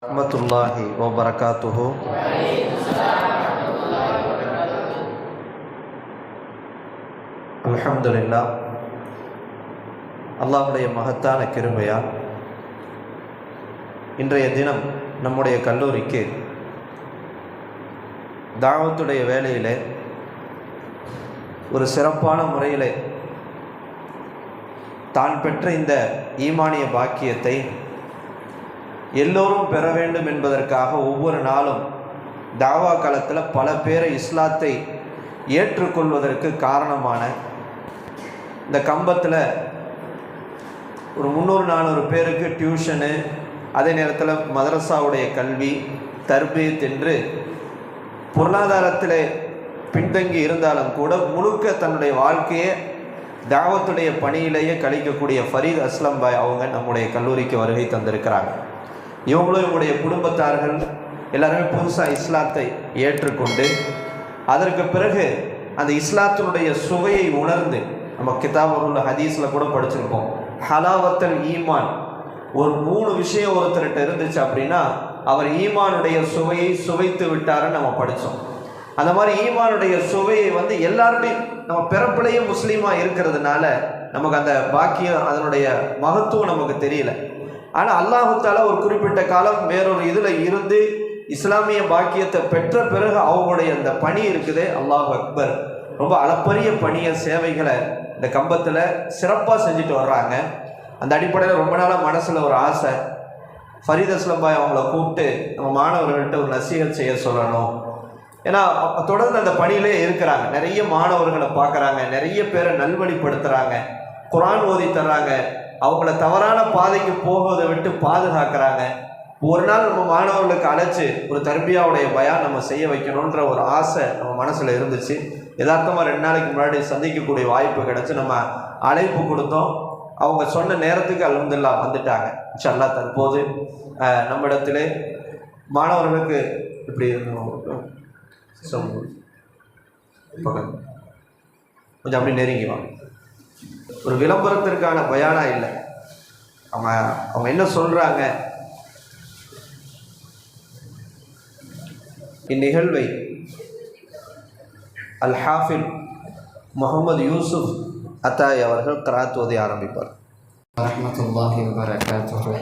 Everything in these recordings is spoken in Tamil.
ரஹ்மத்துல்லாஹி வபரகாத்துஹு. அல்ஹம்துலில்லாஹ். அல்லாஹ்வுடைய மகத்தான கிருபையால் இன்றைய தினம் நம்முடைய கல்லூரிக்கு தாவத்துடைய வேலையிலே ஒரு சிறப்பான முறையிலே தான் பெற்ற இந்த ஈமானிய பாக்கியத்தை எல்லோரும் பெற வேண்டும் என்பதற்காக ஒவ்வொரு நாளும் தாவா காலத்தில் பல பேரை இஸ்லாத்தை ஏற்றுக்கொள்வதற்கு காரணமான இந்த கம்பத்தில் ஒரு 300-400 பேருக்கு டியூஷனு, அதே நேரத்தில் மதரசாவுடைய கல்வி, தர்பீத் என்று பொருளாதாரத்தில் பின்தங்கி இருந்தாலும் கூட முழுக்க தன்னுடைய வாழ்க்கையை தாவத்துடைய பணியிலேயே கழிக்கக்கூடிய ஃபரீத் அஸ்லம் பாய் அவங்க நம்முடைய கல்லூரிக்கு வருகை தந்திருக்கிறாங்க. இவங்களும் இவங்களுடைய குடும்பத்தார்கள் எல்லாருமே புதுசாக இஸ்லாத்தை ஏற்றுக்கொண்டு அதற்கு பிறகு அந்த இஸ்லாத்தினுடைய சுவையை உணர்ந்து, நம்ம கிதாபுல் ஹதீஸில் கூட படிச்சிருப்போம், ஹலாவத்தல் ஈமான், ஒரு 3 விஷயம் ஒருத்தர்கிட்ட இருந்துச்சு அப்படின்னா அவர் ஈமானுடைய சுவையை சுவைத்து விட்டாருன்னு நம்ம படித்தோம். அந்த மாதிரி ஈமானுடைய சுவையை எல்லாருமே நம்ம பிறப்பிலேயே முஸ்லீமாக இருக்கிறதுனால நமக்கு அந்த பாக்கியம், அதனுடைய மகத்துவம் நமக்கு தெரியல. ஆனால் அல்லாஹு தஆலா ஒரு குறிப்பிட்ட காலம் வேறொரு இதில் இருந்து இஸ்லாமிய பாக்கியத்தை பெற்ற பிறகு அவங்களுடைய அந்த பணி இருக்குது, அல்லாஹ் அக்பர், ரொம்ப அளப்பரிய பணியை, சேவைகளை இந்த கம்பத்தில் சிறப்பாக செஞ்சுட்டு வர்றாங்க. அந்த அடிப்படையில் ரொம்ப நாளாக மனசில் ஒரு ஆசை, ஃபரீத் அஸ்லம் பாய் அவங்கள கூப்பிட்டு நம்ம மாணவர்கள்ட்ட ஒரு நசீஹத் செய்ய சொல்லணும். ஏன்னா தொடர்ந்து அந்த பணியிலே இருக்கிறாங்க, நிறைய மாணவர்களை பார்க்குறாங்க, நிறைய பேரை நல்வழிப்படுத்துகிறாங்க, குர்ஆன் ஓதி தர்றாங்க, அவங்கள தவறான பாதைக்கு போவதை விட்டு பாதுகாக்கிறாங்க. ஒரு நாள் நம்ம மாணவர்களுக்கு அழைச்சி ஒரு தர்பியாவுடைய பயான் நம்ம செய்ய வைக்கணுன்ற ஒரு ஆசை நம்ம மனசில் இருந்துச்சு. யதார்த்தமாக 2 நாளைக்கு முன்னாடி சந்திக்கக்கூடிய வாய்ப்பு கிடச்சி நம்ம அழைப்பு கொடுத்தோம். அவங்க சொன்ன நேரத்துக்கு அல்ஹம்துலில்லாஹ் வந்துட்டாங்க. இன்ஷா அல்லாஹ் தற்போது நம்மிடத்திலே மாணவர்களுக்கு இப்படி கொஞ்சம் அப்படி நெருங்கி வாங்க. ஒரு விளம்பரத்திற்கான பயானா இல்லை, அவங்க என்ன சொல்கிறாங்க. இந்நிகழ்வை அல் ஹாஃபில் முஹம்மது யூசுப் அத்தாய் அவர்கள் கிராத் ஓதி ஆரம்பிப்பார். ரஹ்மத்துல்லாஹி வ பரகாத்துஹு.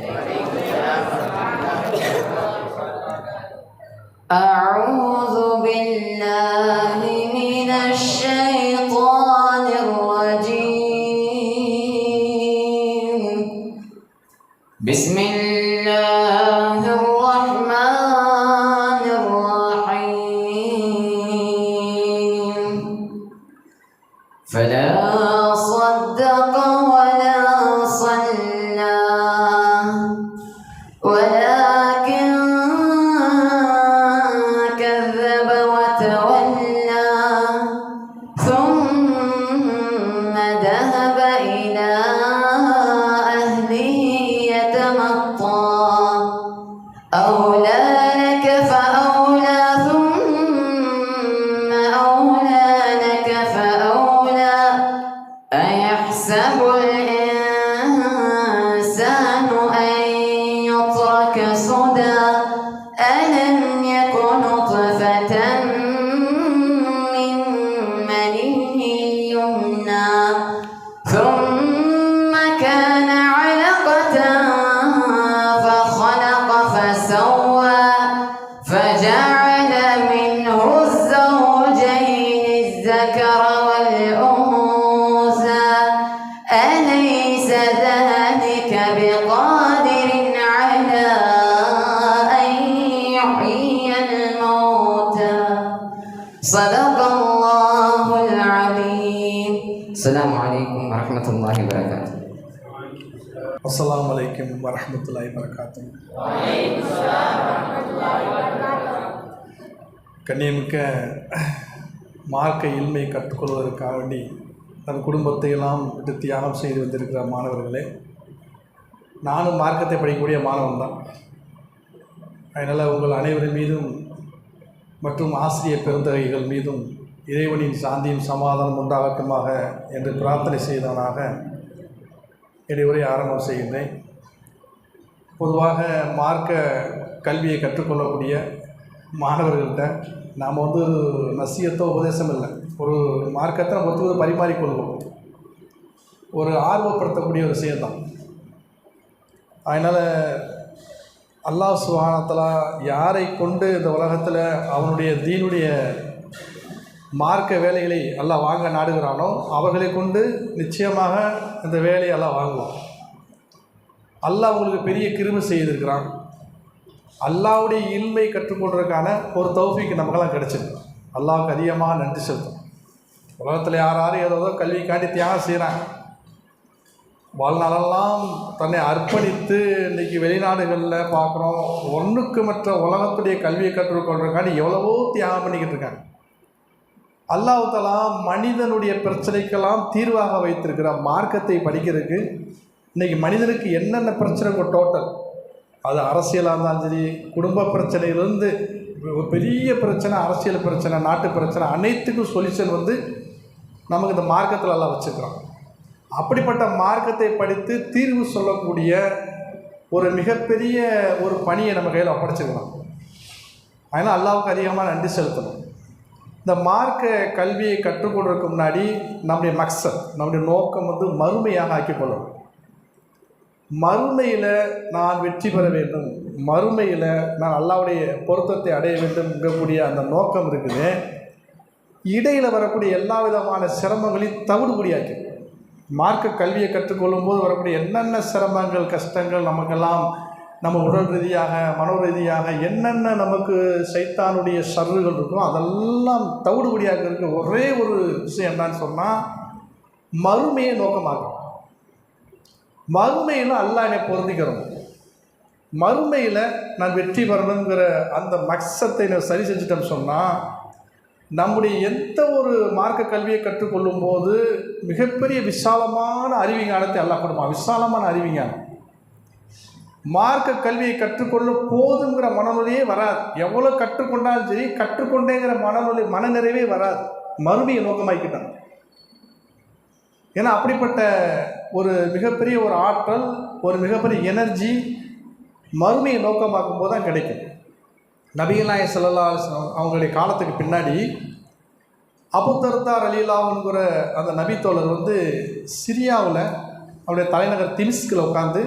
அஊது பில்லாஹி மினஷ் ஷைத்தானிர் ரஜீம். பிஸ்மில்லாஹிர் ரஹ்மானிர் ரஹீம். ஃபலா صدق ولا صلى ولكن كذب وتولى ثم ذهب إلى أهله يتمطى أولى لك فأولى ثم أولى لك فأولى أيحسب الإنسان أن يترك سدى ألم يكن نطفة من مني يمنى ثم كان علقة فخلق فسوى فجعل منه الزوجين الذكر والأنثى أليس ذلك بقادر على أن يحيي الموتى صدق الله العظيم. السلام عليكم ورحمة الله وبركاته. அஸ்ஸலாமு அலைக்கும் வரஹ்மத்துல்லாஹி வபரகாத்துஹு. கண்ணியமிக்க மார்க்க இல்மை கற்றுக்கொள்வதற்காக வேண்டி தன் குடும்பத்தை எல்லாம் விட்டு தியாகம் செய்து வந்திருக்கிற மாணவர்களே, நானும் மார்க்கத்தை படிக்கக்கூடிய மாணவன் தான். அதனால் உங்கள் அனைவரின் மீதும் மற்றும் ஆசிரியர் பெருந்தகைகள் மீதும் இறைவனின் சாந்தியும் சமாதானம் உண்டாகட்டுமாக என்று பிரார்த்தனை செய்தவனாக என்னுடைய உரையை ஆரம்பம் செய்கின்றேன். பொதுவாக மார்க்க கல்வியை கற்றுக்கொள்ளக்கூடிய மாணவர்கள்ட்ட நாம் வந்து ஒரு நசியத்தோ உபதேசம் இல்லை, ஒரு மார்க்கத்தை நம்ம ஒருத்தர் பரிமாறிக்கொள்வோம், ஒரு ஆர்வப்படுத்தக்கூடிய ஒரு விஷயம்தான். அதனால் அல்லாஹ் சுப்ஹானஹு வ தஆலா யாரை கொண்டு இந்த உலகத்தில் அவனுடைய தீனுடைய மார்க்க வேலைகளை அல்லாஹ் வாங்க நாடுகிறானோ அவர்களை கொண்டு நிச்சயமாக இந்த வேலையை அல்லாஹ் வாங்குவான். அல்லாஹ் அவங்களுக்கு பெரிய கிருபை செய்திருக்கிறான். அல்லாஹ்வுடைய இல்மை கற்றுக்கொள்றதுக்கான ஒரு தௌஃபீக் நமக்கெல்லாம் கிடைச்சிருக்கு. அல்லாஹ்வுக்கு அதிகமாக நன்றி செலுத்தும். உலகத்தில் யாரும் ஏதோ கல்விக்காண்டி தியாகம் செய்கிறாங்க. வாழ்நாளெல்லாம் தன்னை அர்ப்பணித்து இன்றைக்கி வெளிநாடுகளில் பார்க்குறோம், ஒன்றுக்கு மற்ற உலகத்துடைய கல்வியை கற்றுக்கொள்றதுக்காண்டி எவ்வளவோ தியாகம் பண்ணிக்கிட்டு இருக்காங்க. அல்லாஹ் தஆலா மனிதனுடைய பிரச்சனைக்கெல்லாம் தீர்வாக வைத்திருக்கிற மார்க்கத்தை படிக்கிறதுக்கு இன்றைக்கி மனிதனுக்கு என்னென்ன பிரச்சனை டோட்டல், அது அரசியலாக இருந்தாலும் சரி, குடும்ப பிரச்சனையிலேருந்து ஒரு பெரிய பிரச்சனை, அரசியல் பிரச்சனை, நாட்டு பிரச்சனை, அனைத்துக்கும் சொல்யூஷன் வந்து நமக்கு இந்த மார்க்கத்தில் எல்லாம் வச்சுக்கிறோம். அப்படிப்பட்ட மார்க்கத்தை படித்து தீர்வு சொல்லக்கூடிய ஒரு மிகப்பெரிய ஒரு பணியை நம்ம கையில் ஒப்படைச்சிருக்கிறோம். அதனால் அல்லாஹ்வுக்கு அதிகமாக நன்றி செலுத்தணும். இந்த மார்க்க கல்வியை கற்றுக்கொள்வதற்கு முன்னாடி நம்முடைய மக்சத், நம்முடைய நோக்கம் வந்து மறுமையாக ஆக்கிக்கொள்ளணும். மறுமையில் நான் வெற்றி பெற வேண்டும், மறுமையில் நான் அல்லாஹ்வுடைய பொருத்தத்தை அடைய வேண்டும் என்கக்கூடிய அந்த நோக்கம் இருக்குது. இடையில் வரக்கூடிய எல்லா விதமான சிரமங்களையும் தவிடுபடியாக்கி மார்க்க கல்வியை கற்றுக்கொள்ளும் போது வரக்கூடிய என்னென்ன சிரமங்கள், கஷ்டங்கள் நமக்கெல்லாம் நம்ம உடல் ரீதியாக, மனோ ரீதியாக என்னென்ன நமக்கு சைத்தானுடைய ஷர்றுகள் இருக்கும் அதெல்லாம் தவிடுபடியாக இருக்க ஒரே ஒரு விஷயம் என்னன்னு சொன்னால் மறுமையை நோக்கமாகும். மறுமையில் அல்லாஹ் என்னை பொருந்திக்கிறோம், மறுமையில் நான் வெற்றி பெறணுங்கிற அந்த மக்சத்தை நான் சரி செஞ்சுட்டேன்னு சொன்னால் நம்முடைய எந்த ஒரு மார்க்க கல்வியை கற்றுக்கொள்ளும் போது மிகப்பெரிய விசாலமான அறிவிஞானத்தை அல்லாஹ் கொடுப்பான். விசாலமான அறிவிஞானம். மார்க்க கல்வியை கற்றுக்கொள்ள போதுங்கிற மனநிலையே வராது. எவ்வளோ கற்றுக்கொண்டாலும் சரி, கற்றுக்கொண்டேங்கிற மனநிறைவே வராது. மறுமையை நோக்கமாக்கிட்டான். ஏன்னா அப்படிப்பட்ட ஒரு மிகப்பெரிய ஒரு ஆற்றல், ஒரு மிகப்பெரிய எனர்ஜி மறுமையை நோக்கமாக்கும் போது தான் கிடைக்கும். நபிகள் நாயகம் ஸல்லல்லாஹு அலைஹி வஸல்லம் அவங்களுடைய காலத்துக்கு பின்னாடி அபூ தர்தா ரலியல்லாஹு அன்ஹுங்கிற அந்த நபித்தோழர் வந்து சிரியாவில் அவருடைய தலைநகர் திமிஸ்கில் உட்காந்து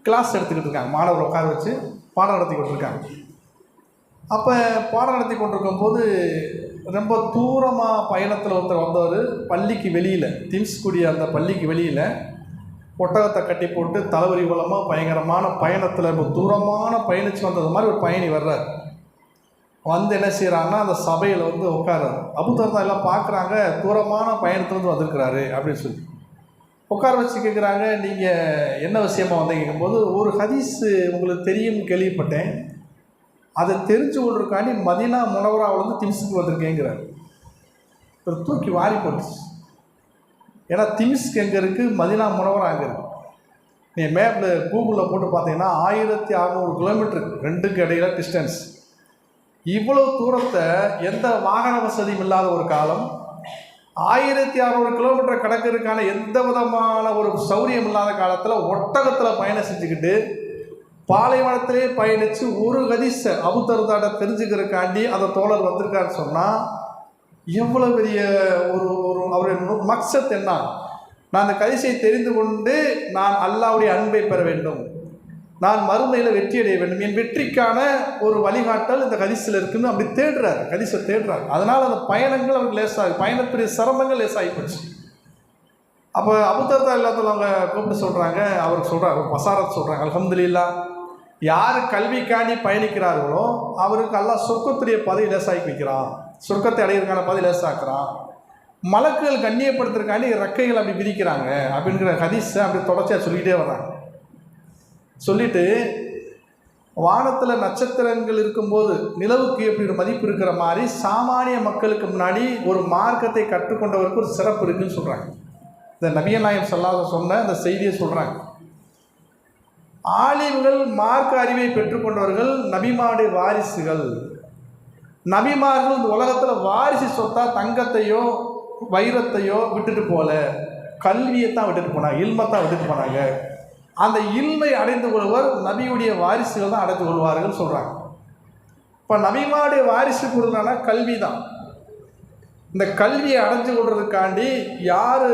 கிளாஸ் எடுத்துக்கிட்டு இருக்காங்க. மாணவர்கள் உட்கார வச்சு பாடம் நடத்தி கொண்டிருக்காங்க. அப்போ பாடம் நடத்தி கொண்டிருக்கும் போது ரொம்ப தூரமாக பயணத்தில் ஒருத்தர் வந்தவர் பள்ளிக்கு வெளியில், திமிஸ்குடிய அந்த பள்ளிக்கு வெளியில் ஒட்டகத்தை கட்டி போட்டு தலைவரி மூலமாக பயங்கரமான பயணத்தில் ரொம்ப தூரமான பயணித்து வந்தது மாதிரி ஒரு பயணி வர்றார். வந்து என்ன செய்கிறாங்கன்னா அந்த சபையில் வந்து உட்காரார். அபூ தர்தா எல்லாம் பார்க்குறாங்க, தூரமான பயணத்துலேருந்து வந்திருக்கிறாரு அப்படின்னு சொல்லி உட்கார வச்சு கேட்குறாங்க, நீங்கள் என்ன விஷயமாக வந்தீங்க கேட்கும்போது, ஒரு ஹதீஸ் உங்களுக்கு தெரியும் கேள்விப்பட்டேன், அதை தெரிஞ்சு கொண்டிருக்காண்டி மதீனா முனவராவிலேருந்து திமிஸ்க்கு வந்திருக்கேங்கிறார். ஒரு தூக்கி வாரி போட்டுச்சு. ஏன்னா திமிஸ்க் எங்கே இருக்குது, மதீனா முனவரா அங்கே இருக்குது. நீங்கள் மேப்பில் கூகுளில் போட்டு பார்த்தீங்கன்னா 1600 கிலோமீட்டருக்கு, ரெண்டுக்கு இடையில டிஸ்டன்ஸ். இவ்வளோ தூரத்தை எந்த வாகன வசதியும் இல்லாத ஒரு காலம், 1600 கிலோமீட்டர் கடக்கிறதுக்கான எந்த விதமான ஒரு சௌரியம் இல்லாத காலத்தில் ஒட்டகத்தில் பயணம் செஞ்சுக்கிட்டு பாலைவனத்திலே பயணித்து ஒரு ஹதீஸை அபூ தர்தாட்ட தெரிஞ்சுக்கிறதுக்காண்டி அந்த தோழர் வந்திருக்காருன்னு சொன்னால் எவ்வளோ பெரிய ஒரு ஒரு அவருடைய மக்சத் என்ன, நான் அந்த ஹதீஸை தெரிந்து கொண்டு நான் அல்லாஹ்வுடைய அன்பை பெற வேண்டும், நான் மறுமையில் வெற்றி அடைய வேண்டும், என் வெற்றிக்கான ஒரு வழிகாட்டல் இந்த ஹதீஸில் இருக்குன்னு அப்படி தேடுறாரு, ஹதீஸை தேடுறாரு. அதனால் அந்த பயணங்கள் அவருக்கு லேசாகி, பயணத்துடைய சிரமங்கள் லேசாகி போச்சு. அப்போ அபூ தர்தா எல்லாத்துல அவங்க கூப்பிட்டு சொல்கிறாங்க, அவருக்கு சொல்கிறாங்க, பசாரத் சொல்கிறாங்க, அல்ஹம்துலில்லாஹ், யார் கல்விக்காண்டி பயணிக்கிறார்களோ அவருக்கு அல்லாஹ் சொர்க்கத்துடைய பதவி லேசாக்கி வைக்கிறான், சொர்க்கத்தை அடையிறதுக்கான பதவி லேசாக்குறான், மலக்குகள் கண்ணியப்படுத்துறதுக்காண்டி ரெக்கைகள் அப்படி விரிக்கிறாங்க அப்படிங்கிற ஹதீஸை அப்படி தொடர்ச்சியாக சொல்லிக்கிட்டே வர்றாங்க. சொல்லிவிட்டு வானத்தில் நட்சத்திரங்கள் இருக்கும்போது நிலவுக்கு எப்படி ஒரு மதிப்பு இருக்கிற மாதிரி சாமானிய மக்களுக்கு முன்னாடி ஒரு மார்க்கத்தை கற்றுக்கொண்டவருக்கு ஒரு சிறப்பு இருக்குதுன்னு சொல்கிறாங்க. இந்த நபிகள் நாயகம் ஸல்லல்லாஹு அலைஹி வஸல்லம் சொன்ன அந்த செய்தியை சொல்கிறாங்க. ஆலிம்கள் மார்க்க அறிவை பெற்றுக்கொண்டவர்கள் நபிமாருடைய வாரிசுகள். நபிமார்கள் இந்த உலகத்தில் வாரிசு சொத்தா தங்கத்தையோ வைரத்தையோ விட்டுட்டு போகல, கல்வியை தான் விட்டுட்டு போனாங்க, இல்மத்தான் விட்டுட்டு போனாங்க. அந்த இல்மை அடைந்து கொள்வர் நபியுடைய வாரிசுகள் தான் அடைந்து கொள்வார்கள் சொல்கிறாங்க. இப்போ நபிமாவுடைய வாரிசு கொடுனா கல்வி தான். இந்த கல்வியை அடைஞ்சு கொள்றதுக்காண்டி யார்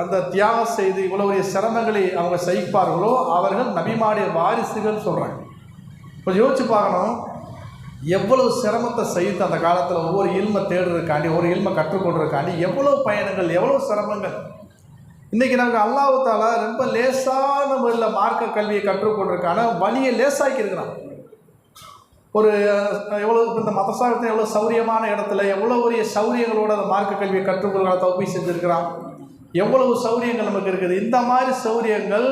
அந்த தியாகம் செய்து இவ்வளவு சிரமங்களை அவங்க சகிப்பார்களோ அவர்கள் நபிமாவுடைய வாரிசுகள் சொல்கிறாங்க. கொஞ்சம் யோசிச்சு பார்க்கணும், எவ்வளவு சிரமத்தை சகித்து அந்த காலத்தில் ஒவ்வொரு இல்மை தேடுறதுக்காண்டி ஒரு இல்மை கற்றுக்கொள்றதுக்காண்டி எவ்வளோ பயணங்கள், எவ்வளோ சிரமங்கள். இன்றைக்கி நமக்கு அல்லாஹ் தஆலா ரொம்ப லேசான முறையில் மார்க்க கல்வியை கற்றுக்கொள்றதுக்கான வழியை லேசாக்கி இருக்கிறான். ஒரு எவ்வளோ இந்த மதசாகத்தில் எவ்வளோ சௌரியமான இடத்துல எவ்வளோ பெரிய சௌரியங்களோட அந்த மார்க்க கல்வியை கற்றுக்கொள்கிற தௌஃபீக் செஞ்சுருக்கிறான். எவ்வளவு சௌரியங்கள் நமக்கு இருக்குது. இந்த மாதிரி சௌரியங்கள்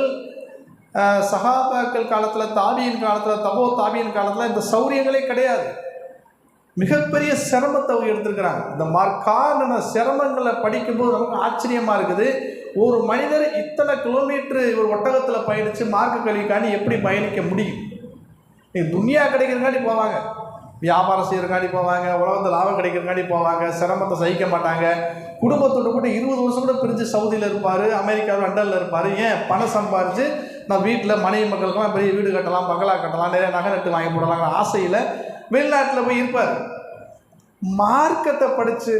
சஹாபாக்கள் காலத்தில், தாபியின் காலத்தில், தபோ தாபியின் காலத்தில் இந்த சௌரியங்களே கிடையாது. மிகப்பெரிய சிரமத்தை அவங்க எடுத்துருக்கிறாங்க. இந்த காரண சிரமங்களை படிக்கும்போது நமக்கு ஆச்சரியமாக இருக்குது. ஒரு மனிதர் இத்தனை கிலோமீட்டரு ஒரு ஒட்டகத்தில் பயணித்து மார்க்க கல்விக்காண்டி எப்படி பயணிக்க முடியும்? துனியா கிடைக்கிறதுக்காண்டி போவாங்க, வியாபாரம் செய்கிறக்காண்டி போவாங்க, உலகத்தில் லாபம் கிடைக்கிறதுக்காண்டி போவாங்க, சிரமத்தை சகிக்க மாட்டாங்க. குடும்பத்தோடு கூட 20 வருஷம் கூட பிரிஞ்சு சவுதியில் இருப்பார், அமெரிக்காவில் லண்டனில் இருப்பார். ஏன்? பணம் சம்பாரித்து நான் வீட்டில் மனைவி மக்களுக்கெல்லாம் பெரிய வீடு கட்டலாம், பங்களா கட்டலாம், நிறைய நகை நட்டு வாங்கி போடலாங்கிற ஆசையில் வெளிநாட்டில் போய் இருப்பார். மார்க்கத்தை படித்து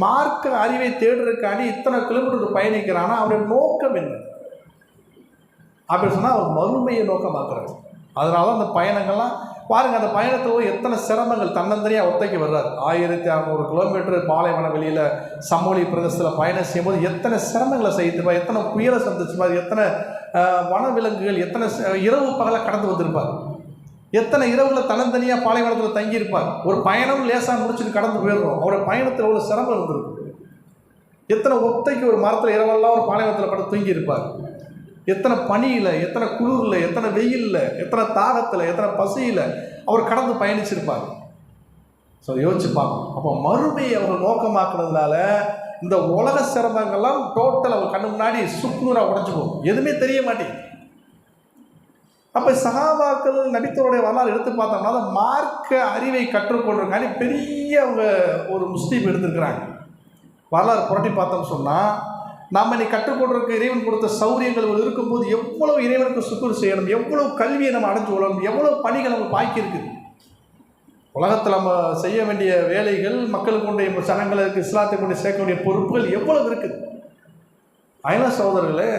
மார்க்க அறிவை தேடுறதுக்காண்டி இத்தனை கிலோமீட்டர் பயணிக்கிறான்னா அவருடைய நோக்கம் என்ன அப்படின்னு சொன்னால் அவர் மறுமையை நோக்கமாக்குறாரு. அதனால தான் அந்த பயணங்கள்லாம் பாருங்கள். அந்த பயணத்தில் எத்தனை சிரமங்கள் தன்னந்தனியாக ஒத்தைக்கு வர்றார். 1600 கிலோமீட்டர் பாலைவன வெளியில் சமோலி பிரதேசத்தில் பயணம் செய்யும்போது எத்தனை சிரமங்களை சகித்திருப்பார், எத்தனை புயலை சந்திச்சிருப்பார், எத்தனை வனவிலங்குகள், எத்தனை இரவு பகலை கடந்து வந்திருப்பார், எத்தனை இரவுல தன்னந்தனியாக பாலைவனத்தில் தங்கியிருப்பார். ஒரு பயணம் லேசாக முடிச்சுட்டு கடந்து போயிடுறோம். அவரோட பயணத்தில் எவ்வளோ சிரமம் இருந்திருக்கு. எத்தனை ஒத்தைக்கு ஒரு மரத்தில் இரவெல்லாம் ஒரு பாலைவனத்தில் படுத்து தூங்கியிருப்பார். எத்தனை பனியில், எத்தனை குளிரில், எத்தனை வெயிலில், எத்தனை தாகத்தில், எத்தனை பசியில் அவர் கடந்து பயணிச்சிருப்பார். ஸோ யோசிச்சு பார்க்கணும். அப்போ மறுமையை அவர் நோக்கமாக்குறதுனால இந்த உலக சிரமங்கள்லாம் டோட்டல் அவர் கண்ணு முன்னாடி சுக்குநூறாக உடைச்சு போகும், எதுவுமே தெரிய மாட்டேங்குது. அப்போ சஹாபாக்கள் நபித்தோருடைய வரலாறு எடுத்து பார்த்தோம்னா அந்த மார்க்க அறிவை கற்றுக்கொள்றதுக்காண்டி பெரிய அவங்க ஒரு முஸ்லீம் எடுத்துருக்கிறாங்க. வரலாறு புரட்டி பார்த்தோம்னு சொன்னால் நம்ம இன்னைக்கு கற்றுக்கொள்றதுக்கு இறைவன் கொடுத்த சௌரியங்கள் இருக்கும்போது எவ்வளவு இறைவனுக்கு சுக்குர் செய்யணும், எவ்வளவு கல்வியை நம்ம அடைஞ்சு கொள்ளணும், எவ்வளவு பணிகள் நம்ம பாக்கி இருக்குது. உலகத்தில் நம்ம செய்ய வேண்டிய வேலைகள், மக்களுக்கு கொண்டு சனங்களுக்கு இஸ்லாத்தை கொண்டு சேர்க்க வேண்டிய பொறுப்புகள் எவ்வளவு இருக்குது. அயன சகோதரர்களே,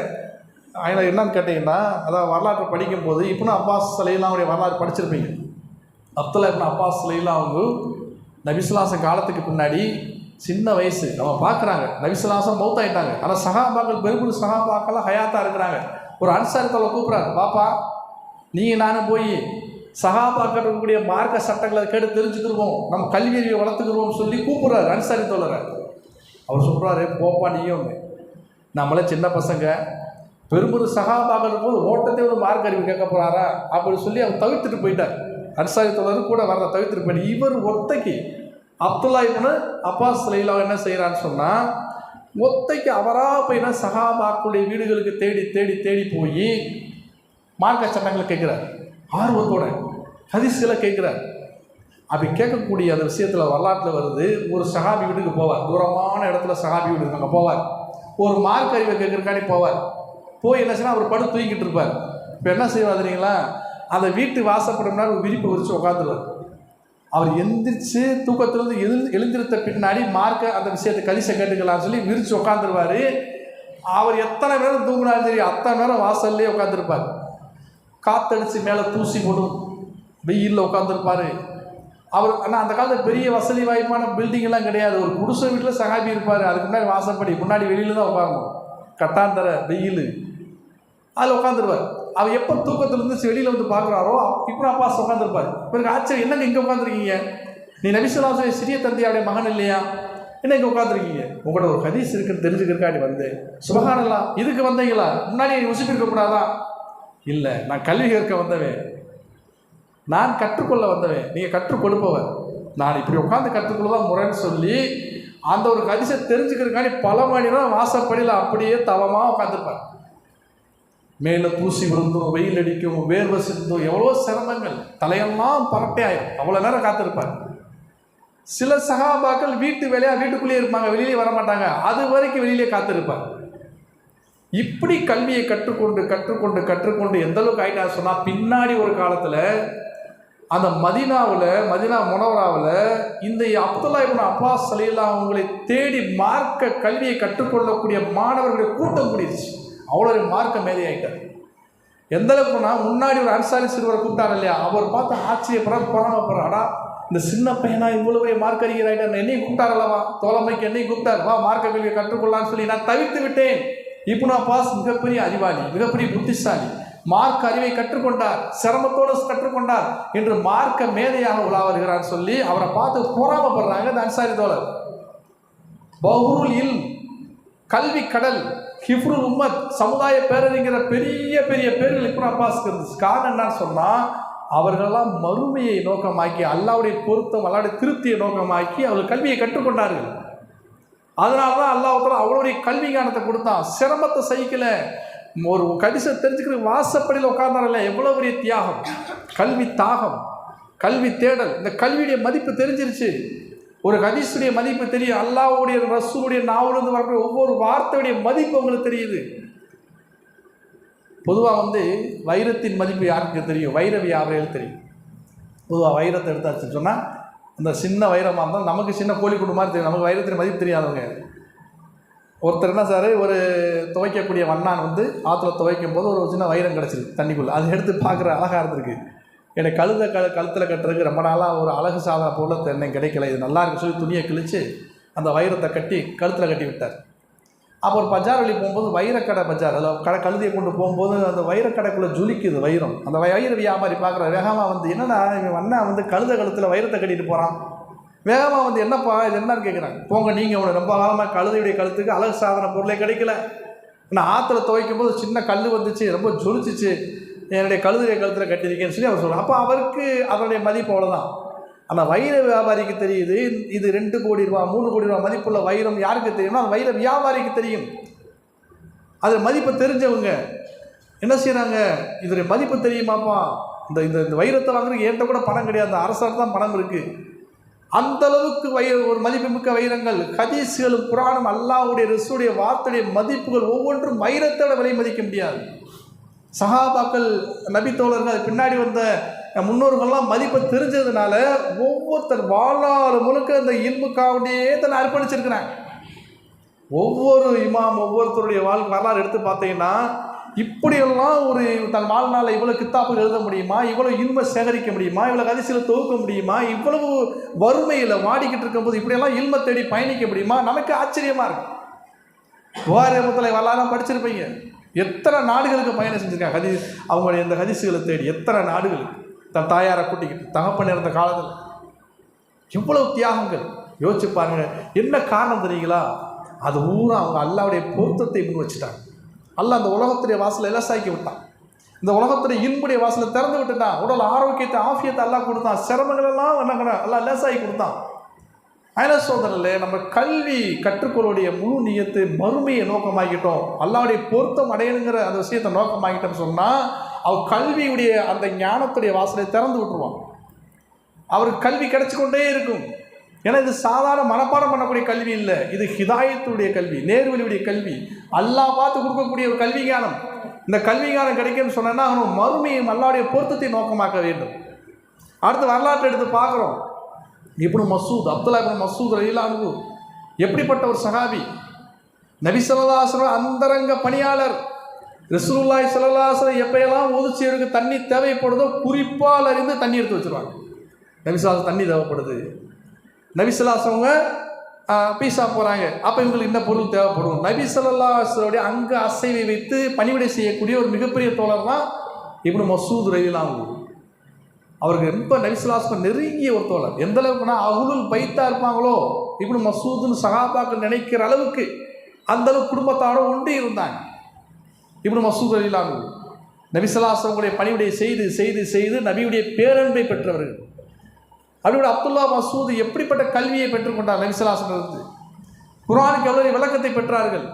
அயன என்னன்னு கேட்டிங்கன்னா, அதாவது வரலாற்றை படிக்கும்போது இப்னு அப்பாஸ் ரலியல்லாஹுடைய வரலாறு படிச்சிருப்பீங்க. அப்துல்லா இப்னு அப்பாஸ் ரலியல்லாஹு நபிசுல்லாசம் காலத்துக்கு பின்னாடி சின்ன வயசு நம்ம பார்க்குறாங்க. நபிசுல்லாசம் மௌத்தாயிட்டாங்க. ஆனால் சஹாபாக்கள் பெரும்பெரும் சஹாபாக்கெல்லாம் ஹயாத்தாக இருக்கிறாங்க. ஒரு அன்சாரித்தோட கூப்பிட்றாரு, பாப்பா நீங்கள் நானும் போய் சஹாபாக்கள் இருக்கக்கூடிய மார்க்க சட்டங்களை கேட்டு தெரிஞ்சுக்கிடுவோம், நம்ம கல்வி அறிவை வளர்த்துக்கிடுவோம்னு சொல்லி கூப்பிட்றாரு அன்சாரி தோழரை. அவர் சொல்கிறாரு, போப்பா நீயும், நம்மளே சின்ன பசங்க, பெரும்பெரும் சஹாபாக்கள் இருக்கும்போது ஓட்டத்தை ஒரு மார்க்க அறிவு கேட்க போகிறாரா அப்படின்னு சொல்லி அவர் தவிர்த்துட்டு போயிட்டார். அன்சாரி தோழர் கூட வர தவிர்த்துட்டு போயிட்டு இவர் ஒத்தைக்கு அப்துல்லா இப்னு அப்பாஸ் ரலியல்லாஹு என்ன செய்கிறான்னு சொன்னால், ஒத்தைக்கு அவராக போயினா சஹாபாக்களுடைய வீடுகளுக்கு தேடி தேடி தேடி போய் மார்க்க சட்டங்களை கேட்குறார். ஆர்வத்தோட ஹதீஸ்களை கேட்குறார். அப்படி கேட்கக்கூடிய அந்த விஷயத்தில் வரலாற்றில் வருது, ஒரு சஹாபி வீட்டுக்கு போவார். தூரமான இடத்துல சஹாபி வீட்டுக்கு அங்கே போவார். ஒரு மார்க்க அறிவை கேட்குறக்காண்டி போவார். போய் என்ன செய்யணும், அவர் படுத்து தூங்கிட்டு இருப்பார். இப்போ என்ன செய்வார் தெரியுங்களா, அந்த வீட்டு வாசப்படும்னா ஒரு விரிப்பு விரித்து உட்காந்துருவார். அவர் எந்திரிச்சு தூக்கத்திலிருந்து எழுந்திருத்த பின்னாடி மார்க்க அந்த விஷயத்தை கலிசை கேட்டுக்கலாம்னு சொல்லி விரித்து உட்காந்துருவார். அவர் எத்தனை நேரம் தூங்கினாலும் சரி அத்தனை நேரம் வாசல்லே உட்காந்துருப்பார். காற்றடிச்சு மேலே தூசி போடும், வெயிலில் உட்காந்துருப்பார் அவர். ஆனால் அந்த காலத்தில் பெரிய வசதி வாய்ப்பான பில்டிங்கெல்லாம் கிடையாது. ஒரு குடிசை வீட்டில் சகாபி இருப்பார். அதுக்கு முன்னாடி வாசப்படி, முன்னாடி வெளியில் தான் உட்காரணும், கட்டாந்தர வெயில், அதில் உட்காந்துருவார். அவர் எப்போ தூக்கத்துலேருந்து வெளியில் வந்து பார்க்குறாரோ இப்போ அப்பாஸ் உட்காந்துருப்பார். இவருக்கு ஆச்சரியம், என்னங்க இங்கே உட்காந்துருக்கீங்க, நீ நபிசுல்லாஹு சிறிய தந்தையாவுடைய மகன் இல்லையா, என்ன இங்கே உட்காந்துருக்கீங்க, உங்கள்கிட்ட ஒரு ஹதீஸ் இருக்குன்னு தெரிஞ்சுக்கிறக்காண்டி வந்தேன். சுபஹானல்லாஹ், இதுக்கு வந்தீங்களா, முன்னாடி உசுப்பிருக்கக்கூடாதா? இல்லை, நான் கல்வி கேட்க வந்தவன், நான் கற்றுக்கொள்ள வந்தவன், நீங்கள் கற்றுக் கொடுப்பவர், நான் இப்படி உட்காந்து கற்றுக்கொள்ளதான் முறைன்னு சொல்லி அந்த ஒரு ஹதீஸை தெரிஞ்சுக்கிறதுக்காண்டி பல மணி நேரம் வாசப்படியில் அப்படியே தவமாக உட்காந்துருப்பார். மேலே தூசி விழுந்தும், வெயில் அடிக்கும், வேர்வை சிந்தும், எவ்வளோ சிரமங்கள், தலையெல்லாம் பரட்டே ஆயிடும். அவ்வளோ நேரம் காத்திருப்பார். சில சஹாபாக்கள் வீட்டு வேலையாக வீட்டுக்குள்ளேயே இருப்பாங்க, வெளியிலே வர மாட்டாங்க, அது வரைக்கும் வெளியிலே காத்திருப்பார். இப்படி கல்வியை கற்றுக்கொண்டு எந்த அளவுக்கு ஆகிட்டா சொன்னால், பின்னாடி ஒரு காலத்தில் அந்த மதீனா முனவராவில் இந்த அப்துல்லா இப்னு அப்பாஸ் ரலியல்லாஹு அவங்களை தேடி மார்க்க கல்வியை கற்றுக்கொள்ளக்கூடிய மாணவர்களுடைய கூட்டம் கூடிருச்சு. அவ்வளோ மார்க்க மேதை ஆகிட்டார். எந்த அளவுக்குன்னா, முன்னாடி ஒரு அன்சாரி சிறுவரை கூப்பிட்டார் இல்லையா, அவர் பார்த்து பொறாமப்படுறாடா, இந்த சின்ன பையனா இவ்வளவு மார்க் அறிகிறாயிட்டார், என்னையும் கூப்பிட்டார் அல்லவா, தோழமைக்கு என்னையும் கூப்பிட்டார், வா மார்க்க கல்வியை கற்றுக்கொள்ளலான்னு சொல்லி நான் தவிர்த்து விட்டேன். இப்னு அப்பாஸ் மிகப்பெரிய அறிவாளி, மிகப்பெரிய புத்திசாலி, மார்க்க அறிவை கற்றுக்கொண்டார், சிரமத்தோடு கற்றுக்கொண்டார் என்று மார்க்க மேதையாக உலா வருகிறார் சொல்லி அவரை பார்த்து பொறாமப்படுறாங்க இந்த அன்சாரி தோழர். பஹ்ருல் இல்ம், கல்வி கடல், ஹிஃப்ருல் உம்மத், சமுதாய பேரறிஞர பெரிய பெரிய பேர்கள் இப்னு அப்பாஸ்க்கு இருந்துச்சு. காரணம் என்னன்னு சொன்னால், அவர்களெல்லாம் மறுமையை நோக்கமாக்கி, அல்லாவுடைய பொருத்தம், அல்லாவுடைய திருப்தியை நோக்கமாக்கி அவர்கள் கல்வியை கற்றுக்கொண்டார்கள். அதனால தான் அல்லாஹ் அவளுடைய கல்வி ஞானத்தை கொடுத்தான். சிரமத்தை சகிக்கல, ஒரு கடிசை தெரிஞ்சுக்கிறது வாசப்படியில் உட்கார்ந்தாரல்ல, எவ்வளோ பெரிய தியாகம், கல்வி தாகம், கல்வி தேடல். இந்த கல்வியுடைய மதிப்பு தெரிஞ்சிருச்சு, ஒரு ஹதீஸுடைய மதிப்பு தெரியும், அல்லாஹ்வுடைய ரசூலுடைய நாவிலிருந்து வரக்கூடிய ஒவ்வொரு வார்த்தையுடைய மதிப்பு உங்களுக்கு தெரியுது. பொதுவாக வைரத்தின் மதிப்பு யாருக்கு தெரியும்? வைர வியாபாரிகள் தெரியும். பொதுவாக வைரத்தை எடுத்தாச்சுன்னு சொன்னால், அந்த சின்ன வைரமாக இருந்தாலும் நமக்கு சின்ன கோழி குண்டு மாதிரி தெரியும், நமக்கு வைரத்தின் மதிப்பு தெரியாதவங்க. ஒருத்தர் என்ன சார், ஒரு துவைக்கக்கூடிய வண்ணான் ஆற்றுல துவைக்கும் போது ஒரு சின்ன வைரம் கிடச்சிருக்கு தண்ணிக்குள்ளே, அதை எடுத்து பார்க்குற அழகாக இருந்திருக்கு. எனக்கு கழுத்தில் கட்டுறதுக்கு ரொம்ப நாளாக ஒரு அழகு சாதனை பொருளை எனக்கு கிடைக்கல, இது நல்லா இருக்குன்னு சொல்லி துணியை கிழித்து அந்த வைரத்தை கட்டி கழுத்தில் கட்டி விட்டார். அப்போ ஒரு பஜார் வழி போகும்போது வைரக்கடை பஜார், அதில் கழுதியை கொண்டு போகும்போது அந்த வைரக்கடைக்குள்ளே ஜுலிக்குது வைரம். அந்த வைர வியாபாரி பார்க்குற வேகமாக என்னடா இவன் வண்ணா கழுத்தில் வைரத்தை கட்டிட்டு போகிறான். வேகமாக என்னப்பா இது என்னன்னு கேட்குறாங்க. போங்க, நீங்கள் உங்களை ரொம்ப காலமாக கழுதையுடைய கழுத்துக்கு அழகு சாதன பொருளே கிடைக்கல, நான் ஆற்றுல துவைக்கும் போது சின்ன கல் வந்துச்சு, ரொம்ப ஜொலிச்சிச்சு, என்னுடைய கழுதையுடைய கழுத்தில் கட்டியிருக்கேன்னு சொல்லி அவர் சொல்கிறார். அப்போ அவருக்கு அதனுடைய மதிப்பு அவ்வளோதான். அந்த வைர வியாபாரிக்கு தெரியுது, இது 2 கோடி ரூபா 3 கோடி ரூபா மதிப்புள்ள வைரம் யாருக்கு தெரியும்னா, அந்த வைர வியாபாரிக்கு தெரியும். அது மதிப்பு தெரிஞ்சவங்க என்ன செய்கிறாங்க, இதோடைய மதிப்பு தெரியுமாப்பா, இந்த இந்த வைரத்தை வாங்குறதுக்கு என்கிட்ட கூட பணம் கிடையாது, அந்த அரசாங்க தான் பணம் இருக்குது. அந்த அளவுக்கு ஒரு மதிப்புமிக்க வைரங்கள், ஹதீஸ்களும் குர்ஆனும் அல்லாஹ்வுடைய ரசூலுடைய வார்த்தையுடைய மதிப்புகள் ஒவ்வொன்றும் வைரத்தோட விலை மதிக்க முடியாது. சஹாபாக்கள், நபித்தோழர்கள், பின்னாடி வந்த முன்னோர்கள்லாம் மதிப்பை தெரிஞ்சதுனால ஒவ்வொருத்தர் வாழ்நாள் முழுக்க அந்த இல்முக்காவுடையே தன்னை அர்ப்பணிச்சிருக்கிறாங்க. ஒவ்வொரு இமாம், ஒவ்வொருத்தருடைய வரலாறு எடுத்து பார்த்தீங்கன்னா, இப்படியெல்லாம் ஒரு தன் வாழ்நாளில் இவ்வளோ கித்தாப்புகள் எழுத முடியுமா, இவ்வளோ இல்மை சேகரிக்க முடியுமா, இவ்வளோ ஹதீஸில் தொகுக்க முடியுமா, இவ்வளவு வறுமையில் வாடிக்கிட்டு இருக்கும்போது இப்படியெல்லாம் இல்மை தேடி பயணிக்க முடியுமா, நமக்கு ஆச்சரியமாக இருக்கு. புகாரி ரஹ்மத்துல்லாஹி வரலாறுலாம் படிச்சிருப்பீங்க, எத்தனை நாடுகளுக்கு பயணம் செஞ்சுருக்காங்க ஹதீஸ், அவங்களுடைய இந்த ஹதீஸுகளை தேடி எத்தனை நாடுகளுக்கு, தன் தாயாரை கூட்டிக்கிட்டு, தகப்பன் இருந்த காலத்தில் எவ்வளவு தியாகங்கள் யோசிச்சு பாருங்க. என்ன காரணம் தெரியுங்களா, அது ஊரா அவங்க அல்லாஹ்வுடைய பொருத்தத்தை முன் வச்சுட்டாங்க. அல்லாஹ் அந்த உலகத்துடைய வாசலை இலசாக்கி விட்டான், இந்த உலகத்துடைய இன்புடைய வாசலை திறந்து விட்டுட்டான், உடல் ஆரோக்கியத்தை ஆஃபியத்தை அல்லாஹ் கொடுத்தான், சிரமங்கள் எல்லாம் என்ன அல்லாஹ் இலசாக்கி கொடுத்தான். அதனால சோதரில் நம்ம கல்வி கற்றுக்கொள்ளுடைய முழு நியத்தை மறுமையை நோக்கமாகிட்டோம், அல்லாஹ்வுடைய பொருத்தம் அடையணுங்கிற அந்த விஷயத்தை நோக்கமாகிட்டோம்னு சொன்னால், அவர் கல்வியுடைய அந்த ஞானத்துடைய வாசலை திறந்து விட்டுருவான். அவருக்கு கல்வி கிடைச்சி கொண்டே இருக்கும். ஏன்னா இது சாதாரண மனப்பாடம் பண்ணக்கூடிய கல்வி இல்லை, இது ஹிதாயத்துடைய கல்வி, நேர்வழியுடைய கல்வி, அல்லாஹ் பார்த்து கொடுக்கக்கூடிய ஒரு கல்வி ஞானம். இந்த கல்வி ஞானம் கிடைக்கும்னு சொன்னா அவன் மறுமையும் அல்லாஹ்வுடைய பொருத்தத்தை நோக்கமாக்க வேண்டும். அடுத்து வரலாற்றை எடுத்து பார்க்குறோம். இப்னு மஸ்ஊத், அப்துல்லா இப்னு மஸ்ஊத் ரலியல்லாஹு அன்ஹு எப்படிப்பட்ட ஒரு சஹாபி, நபி ஸல்லல்லாஹு அலைஹி வஸல்லம் அந்தரங்க பணியாளர். ரசூலுல்லாஹி ஸல்லல்லாஹு அலைஹி வஸல்லம் எப்பையெல்லாம் ஒதுச்சியருக்கு தண்ணி தேவைப்படுதோ குறிப்பால் அறிந்து தண்ணி எடுத்து வச்சுருவாங்க. நபி ஸல்லல்லாஹு அலைஹி வஸல்லம் தண்ணி தேவைப்படுது, நபி ஸல்லல்லாஹு அலைஹி வஸல்லம் பீஸா போகிறாங்க, அப்போ இவங்களுக்கு இந்த பொருள் தேவைப்படும். நபி ஸல்லல்லாஹு அலைஹி வஸல்லம் அங்கே அசைவை வைத்து பணிவிடை செய்யக்கூடிய ஒரு மிகப்பெரிய தோழர் தான் இப்னு மஸ்ஊத் ரலியல்லாஹு அன்ஹு. அவருக்கு ரொம்ப நபி ஸல்லல்லாஹு அலைஹி வஸல்லம் நெருங்கிய ஒரு தோழர். எந்த அளவுக்குன்னா அஹ்லுல் பைத்தா இருப்பாங்களோ இப்னு மஸ்ஊத்னு சஹாபாக்கள் நினைக்கிற அளவுக்கு அந்த அளவுக்கு குடும்பத்தோட ஒன்றி இருந்தாங்க. இப்னு மஸ்ஊத் ரலியல்லாஹு அன்ஹு நபி ஸல்லல்லாஹு அலைஹி வஸல்லம் பணிவிடை செய்து செய்து செய்து நபியுடைய பேரன்பை பெற்றவர்கள். அதோட அப்துல்லா மஸ்ஊத் எப்படிப்பட்ட கல்வியை பெற்றுக்கொண்டார், நபி ஸல்லல்லாஹு அலைஹி வஸல்லம் குர்ஆனுக்கு எவ்வளவு விளக்கத்தை பெற்றார்கள்.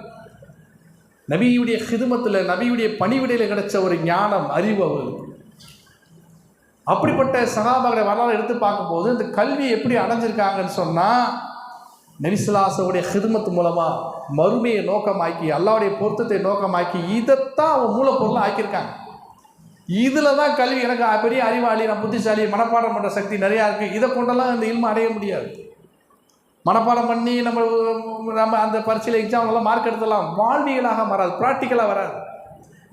நபியுடைய ஹிதுமத்தில், நபியுடைய பணிவிடையில் கிடைச்ச ஒரு ஞானம், அறிவு அவர்களுக்கு. அப்படிப்பட்ட சஹாபாக்களை வரலாறு எடுத்து பார்க்கும்போது இந்த கல்வி எப்படி அடைஞ்சிருக்காங்கன்னு சொன்னால், நபிசுல்லாசவுடைய ஹிதுமத் மூலமாக மறுமையை நோக்கமாக்கி அல்லாவுடைய பொருத்தத்தை நோக்கமாக்கி இதைத்தான் அவன் மூலப்பொருளாக ஆக்கியிருக்காங்க. இதில் தான் கல்வி, எனக்கு பெரிய அறிவாளி, நான் புத்திசாலி, மனப்பாடம் பண்ணுற சக்தி நிறையா இருக்குது, இதை கொண்டெல்லாம் இந்த இல்மு அடைய முடியாது. மனப்பாடம் பண்ணி நம்ம அந்த பரீட்சையில் எக்ஸாம்லாம் மார்க் எடுத்துடலாம், வாழ்வியலாக வராது, ப்ராக்டிக்கலாக வராது.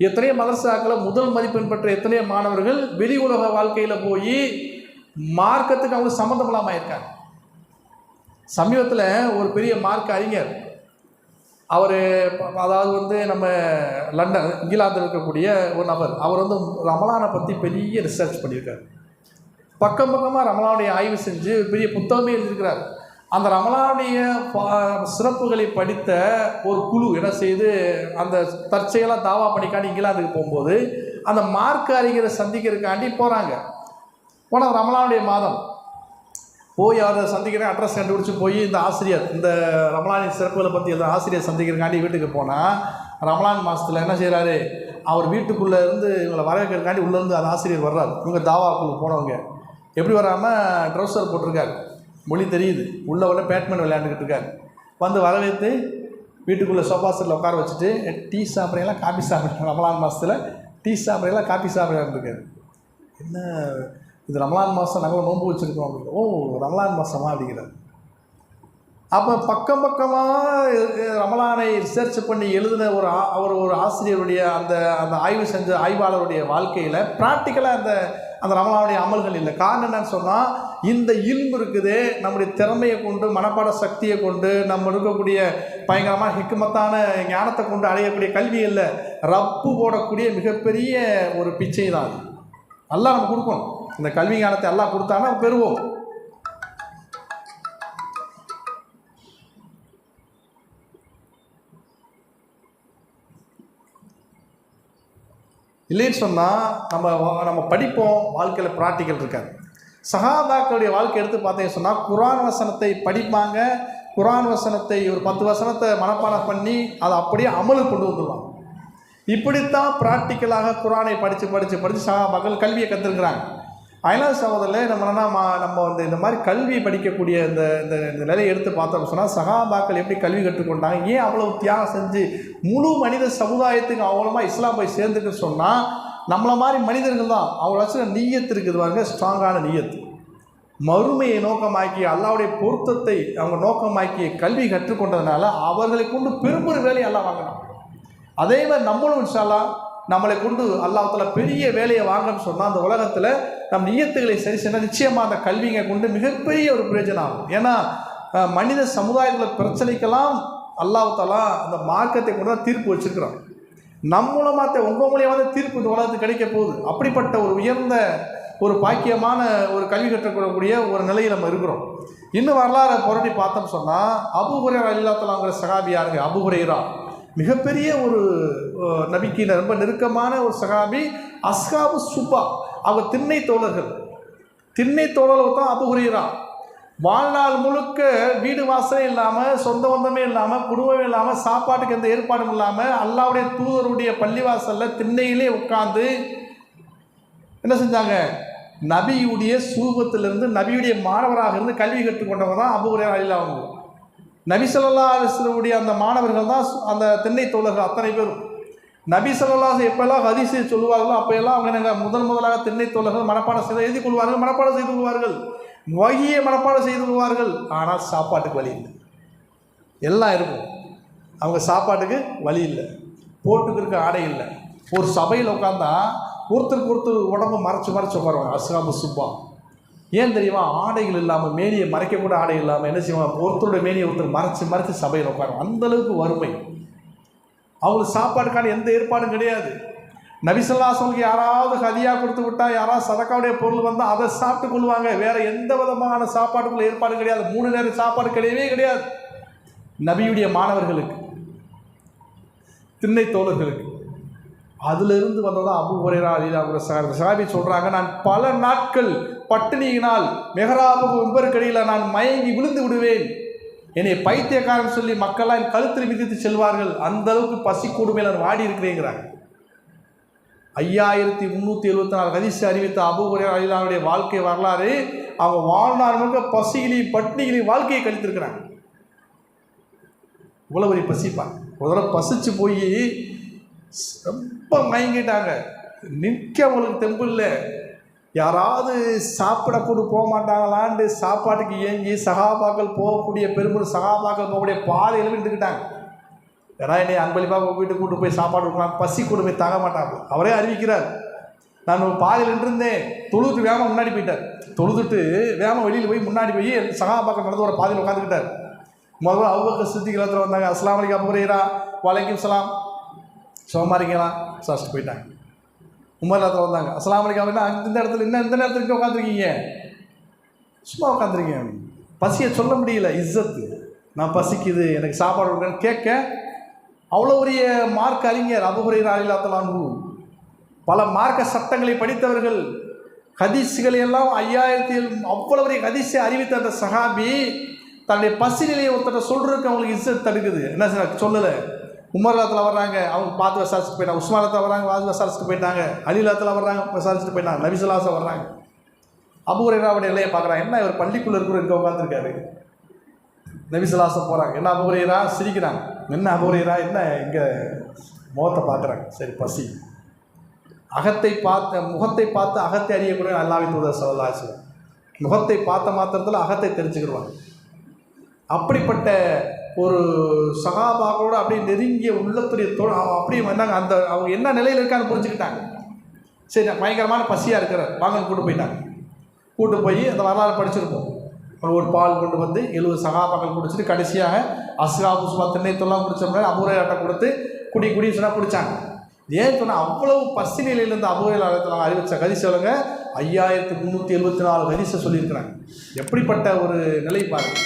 எத்தனையோ மதரசாக்களை முதல் மதிப்பெண் பெற்ற எத்தனையோ மாணவர்கள் வெளி உலக வாழ்க்கையில் போய் மார்க்கத்துக்கு அவங்க சம்மந்தம் இல்லாமல் இருக்காங்க. சமீபத்தில் ஒரு பெரிய மார்க் அறிஞர், அவர் அதாவது நம்ம லண்டன் இங்கிலாந்தில் இருக்கக்கூடிய ஒரு நபர், அவர் ரமலானை பற்றி பெரிய ரிசர்ச் பண்ணியிருக்கார். பக்கம் பக்கமாக ரமலானுடைய ஆய்வு செஞ்சு பெரிய புத்தகமே எழுதியிருக்கிறார். அந்த ரமலானுடைய சிறப்புகளை படித்த ஒரு குழு என்ன செய்து அந்த தற்செயலாக தாவா பண்ணிக்காண்டி இங்கிலாந்துக்கு போகும்போது அந்த மார்க் அறிஞரை சந்திக்கிறதுக்காண்டி போகிறாங்க. போனால் ரமலானுடைய மாதம் போய் அவரை சந்திக்கிறேன், அட்ரஸ் கண்டுபிடிச்சி போய் இந்த ஆசிரியர், இந்த ரமலானின் சிறப்புகளை பற்றி அந்த ஆசிரியர் சந்திக்கிறக்காண்டி வீட்டுக்கு போனால் ரமலான் மாதத்தில் என்ன செய்கிறாரு, அவர் வீட்டுக்குள்ளே இருந்து இவங்களை வரவேற்கிறக்காண்டி உள்ளேருந்து அந்த ஆசிரியர் வர்றாரு. இவங்க தாவாக்குள்ளே போனவங்க எப்படி வராமல் ட்ரௌசர் போட்டிருக்காரு, மொழி தெரியுது, உள்ள உடனே பேட்மேன் விளையாண்டுக்கிட்டு இருக்காரு. வந்து வரவேற்று வீட்டுக்குள்ளே சோஃபா செட்டில் உட்கார வச்சுட்டு டீ சாப்பிட்றீங்களா காஃபி சாப்பிட்றீங்க, ரமலான் மாதத்தில் டீ சாப்பிட்றீங்களா காஃபி சாப்பிட்றான்னு இருக்காரு. என்ன இது ரமலான் மாதம் நாங்கள் நோன்பு வச்சுருக்கோம் அப்படின்னு. ஓ ரமலான் மாதமா அப்படிங்கிறார். அப்போ பக்கம் பக்கமாக ரமலானை ரிசர்ச் பண்ணி எழுதின ஒரு ஆசிரியருடைய அந்த ஆய்வு செஞ்ச ஆய்வாளருடைய வாழ்க்கையில் ப்ராக்டிக்கலாக அந்த ரமலானுடைய அமல்கள் இல்லை. காரணம் என்னன்னு சொன்னால், இந்த இல்மு இருக்குதே நம்முடைய திறமையை கொண்டு, மனப்பாட சக்தியை கொண்டு, நம்ம இருக்கக்கூடிய பயங்கரமான ஹிக்மத்தான ஞானத்தை கொண்டு அடையக்கூடிய கல்வி இல்லை, ரப்பு போடக்கூடிய மிகப்பெரிய ஒரு பிச்சை தான் அது. அல்லாஹ் நம்ம கொடுக்கணும். இந்த கல்வி ஞானத்தை அல்லாஹ் கொடுத்தானா பெறுவோம். இல்லைன்னு சொன்னால் நம்ம படிப்போம், வாழ்க்கையில் ப்ராக்டிக்கல் இருக்காது. சஹாபாக்களுடைய வாழ்க்கை எடுத்து பார்த்தீங்கன்னு சொன்னால் குர்ஆன் வசனத்தை படிப்பாங்க, குர்ஆன் வசனத்தை ஒரு 10 வசனத்தை மனப்பாடம் பண்ணி அதை அப்படியே அமலுக்கு கொண்டு வந்துடுவாங்க. இப்படித்தான் ப்ராக்டிக்கலாக குர்ஆனை படித்து சஹாபாக்கள் கல்வியை கற்றுருக்குறாங்க. அதனால் சகோதரர்களே, நம்ம இந்த மாதிரி கல்வி படிக்கக்கூடிய இந்த நிலையை எடுத்து பார்த்தோம்னு சொன்னால், சஹாபாக்கள் எப்படி கல்வி கற்றுக்கொண்டாங்க, ஏன் அவ்வளவு தியாகம் செஞ்சு முழு மனித சமுதாயத்துக்கு அவ்வளோமா இஸ்லாம் போய் சேர்ந்துக்குன்னு சொன்னால், நம்மளை மாதிரி மனிதர்கள் தான் அவங்க வச்சுருக்க நீயத்து இருக்குது பாருங்க, ஸ்ட்ராங்கான நீயத்து. மறுமையை நோக்கமாக்கி அல்லாஹ்வுடைய பொருத்தத்தை அவங்க நோக்கமாக்கி கல்வி கற்றுக்கொண்டதுனால அவர்களை கொண்டு பெரும்பெரும் வேலையை அல்லாஹ் வாங்கணும். அதே மாதிரி நம்மளும் இன்ஷா அல்லாஹ் நம்மளை கொண்டு அல்லாஹ் தஆலா பெரிய வேலையை வாங்கன்னு சொன்னால், அந்த உலகத்தில் நம் நியத்துகளை சரி செய்யணும். நிச்சயமாக அந்த கல்வியை கொண்டு மிகப்பெரிய ஒரு பிரயோஜனம் ஆகும். ஏன்னா மனித சமுதாயத்தில் பிரச்சனைக்கெல்லாம் அல்லாஹ் தஆலா அந்த மார்க்கத்தை கொண்டு தான் தீர்ப்பு வச்சுருக்கிறான். நம் மூலமாக உங்கள் மூலியமாக தான் தீர்ப்பு இந்த உலகத்துக்கு கிடைக்க போகுது. அப்படிப்பட்ட ஒரு உயர்ந்த ஒரு பாக்கியமான ஒரு கல்வி கற்றுக்கொள்ளக்கூடிய ஒரு நிலையில் நம்ம இருக்கிறோம். இன்னும் வரலாறு புரட்டி பார்த்தோம்னு சொன்னால், அபூ ஹுரைரா ரலியல்லாஹு தஆலாங்கிற சஹாபி யாருங்க? அபூ ஹுரைரா மிகப்பெரிய ஒரு நபிக்கு ரொம்ப நெருக்கமான ஒரு சஹாபி. அஸ்ஹாபு சுப்பா, அவங்க திண்ணை தோழர்கள் தான் அபூ ஹுரைரா. வாழ்நாள் முழுக்க வீடு வாசலே இல்லாமல், சொந்த பந்தமே இல்லாமல், குடும்பமே இல்லாமல், சாப்பாட்டுக்கு எந்த ஏற்பாடும் இல்லாமல், அல்லாஹ்வுடைய தூதருடைய பள்ளிவாசலில் திண்ணையிலே உட்கார்ந்து என்ன செஞ்சாங்க? நபியுடைய சூபத்திலிருந்து நபியுடைய மாணவராக இருந்து கல்வி கற்றுக்கொண்டவங்க தான் அபூ ஹுரைரா ரலியல்லாஹு அன்ஹு. நபி ஸல்லல்லாஹு அலைஹி வஸல்லம் அந்த மாணவர்கள் தான் அந்த திண்ணை தோழர்கள் அத்தனை பேரும். நபி ஸல்லல்லாஹு அலைஹி எப்பெல்லாம் ஹதீஸை சொல்லுவார்களோ அப்போயெல்லாம் அவங்க முதலாக திண்ணை தோழர்கள் மனப்பாடம் செய்து எழுதி கொள்வார்கள், மனப்பாடம் செய்து கொள்வார்கள், வகியை மனப்பாடம் செய்து கொள்வார்கள். ஆனால் சாப்பாட்டுக்கு வழி இல்லை. எல்லாம் இருக்கும், அவங்க சாப்பாட்டுக்கு வழி இல்லை, போட்டுக்கு இருக்க ஆடை இல்லை. ஒரு சபையில் உட்காந்தா ஒருத்தருக்கு உடம்பு மறைச்சு உட்காருவாங்க அஸ்ஹாபு சுப்பா. ஏன் தெரியுமா? ஆடைகள் இல்லாமல், மேனியை மறைக்கக்கூட ஆடை இல்லாமல் என்ன செய்வாங்க? ஒருத்தருடைய மேனியை ஒருத்தர் மறைச்சு சபையில் உட்காருவாங்க. அந்தளவுக்கு வறுமை. அவங்களுக்கு சாப்பாடுக்கான எந்த ஏற்பாடும் கிடையாது. நபி ஸல்லல்லாஹு அலைஹி வஸல்லம் யாராவது ஹதியா கொடுத்து விட்டா, யாராவது சதக்காவுடைய பொருள் வந்தால் அதை சாப்பிட்டு கொள்வாங்க. வேறு எந்த விதமான சாப்பாட்டுக்குள்ள ஏற்பாடு கிடையாது. 3 நேரம் சாப்பாடு கிடையாது நபியுடைய மாணவர்களுக்கு, திண்ணை தோழர்களுக்கு. அதிலிருந்து வந்ததான் அபூ ஹுரைரா ரலியல்லாஹு சஹாபி சொல்கிறாங்க, நான் பல நாட்கள் பட்டினியினால் மெஹராபுக்கு மிம்பருக்கடியில் நான் மயங்கி விழுந்து விடுவேன். என்னை பைத்தியக்காரன் சொல்லி மக்கள்லாம் என் கழுத்தில் மிதித்து செல்வார்கள். அந்த அளவுக்கு பசி கொடுமையில் நான் வாடி இருக்கிறேங்கிறாங்க. 5374 ஹதீஸ் அறிவித்த அபூ ஹுரைரா ரலியல்லாஹு வாழ்க்கை வரலாறு. அவங்க வாழ்நாள் முழுக்க பசிகளையும் பட்டினிகளையும் வாழ்க்கையை கழித்திருக்கிறாங்க. இவ்வளோ பெரிய பசிப்பான். ஒரு தடவை பசிச்சு போய் ரொம்ப மயங்கிட்டாங்க. நிற்க அவங்களுக்கு தெம்பு இல்லை. யாராவது சாப்பிட கூட போக மாட்டாங்களான்னு சாப்பாட்டுக்கு ஏங்கி சகாபாக்கள் போகக்கூடிய பெரும்பெரும் சகாபாக்கள் போகக்கூடிய பாதையில் நின்றுக்கிட்டாங்க. ஏன்னா என்னை அன்பளிப்பாக வீட்டுக்கு கூட்டு போய் சாப்பாடு கொடுக்கலாம், பசி கொடுமை தாங்க மாட்டாங்க. அவரே அறிவிக்கிறார், நான் ஒரு பாதையில் நின்றுருந்தேன், தொழுதுட்டு வேகமாக முன்னாடி போயிட்டார். தொழுதுட்டு வேகமாக வெளியில் போய் முன்னாடி போய் சகாபாக்கள் நடந்து ஒரு பாதையில் உட்காந்துக்கிட்டார். முதல்ல அபூபக்கர் சித்திக் இடத்துல வந்தாங்க. அஸ்ஸலாமு அலைக்கும் அபூ ஹுரைரா. வலைக்கும் சலாம். சோமாரிங்களா சாஸ்ட்டு போயிட்டாங்க. உமர் இடத்துல வந்தாங்க. அஸ்ஸலாமு அலைக்கும் அப்படின்னா இந்த இடத்துல இந்த நேரத்தில் இங்கே உட்காந்துருக்கீங்க, சும்மா உட்காந்துருக்கீங்க. பசியை சொல்ல முடியல, இஸ்ஸத்து, நான் பசிக்குது எனக்கு சாப்பாடு கொடுக்கன்னு கேட்க அவ்வளோ பெரிய மார்க் அறிஞர் அபூ ஹுரைரா ரலியல்லாஹு அன்ஹு. பல மார்க்க சட்டங்களை படித்தவர்கள், ஹதீஸ்களை எல்லாம் 5000 அவ்வளோ பெரிய ஹதீஸை அறிவித்த அந்த சஹாபி தன்னுடைய பசி நிலையை ஒருத்தர் சொல்கிறதுக்கு அவங்களுக்கு இஸ்ஸத் தடுக்குது. என்ன சார் சொல்லலை. உமர்லாத்தில் வர்றாங்க, அவங்க பார்த்து விசாரிச்சுட்டு போயிட்டாங்க. உஸ்மானத்தில் வர்றாங்க, பார்த்து விசாரிச்சுட்டு போயிட்டாங்க. அலிலாத்தில் வர்றாங்க, விசாரிச்சுட்டு போயிட்டாங்க. நபிசுல்லாஸை வர்றாங்க. அபூ ஹுரைராவுடைய நிலையை பார்க்குறாங்க. என்ன இவர் பள்ளிக்குள்ளே இருக்கிற இங்கே உட்காந்துருக்காரு. நபிசுல்லாஸை போகிறாங்க. என்ன அபூ ஹுரைரா சிரிக்கிறாங்க. என்ன அபூ ஹுரைரா என்ன இங்கே முகத்தை பார்க்குறாங்க. சரி பசி. முகத்தை பார்த்து அகத்தை அறியக்கூடிய அல்லாஹ்வின் தூதர் ஸல்லல்லாஹு அலைஹி வஸல்லம் முகத்தை பார்த்த மாத்திரத்தில் அகத்தை தெரிஞ்சுக்கிடுவாங்க. அப்படிப்பட்ட ஒரு சகாபாக்களோட அப்படியே நெருங்கிய உள்ளத்துடைய அப்படியே வந்தாங்க. அந்த அவங்க என்ன நிலையில் இருக்கான்னு புரிஞ்சுக்கிட்டாங்க. சரி பயங்கரமான பசியாக இருக்கிறார், வாங்க கூட்டு போயிட்டாங்க. கூட்டு போய் அந்த வரலாறு படிச்சிருப்போம். ஒரு பால் கொண்டு வந்து 70 சகாபாக்கள் குடிச்சிட்டு கடைசியாக அஸ்ஹாபு சுபா திண்ணைத்தெல்லாம் குடிச்சோம்னா அபூ ஹுரைரா கொடுத்து குடி சொன்னால் குடித்தாங்க. ஏன் சொன்னால் அவ்வளவு பசி நிலையிலேருந்து அபூ ஹுரைரா அறிவித்த ஹதீஸ் சொல்லுங்க 5374 ஹதீஸை சொல்லியிருக்கிறாங்க. எப்படிப்பட்ட ஒரு நிலை பாருங்க.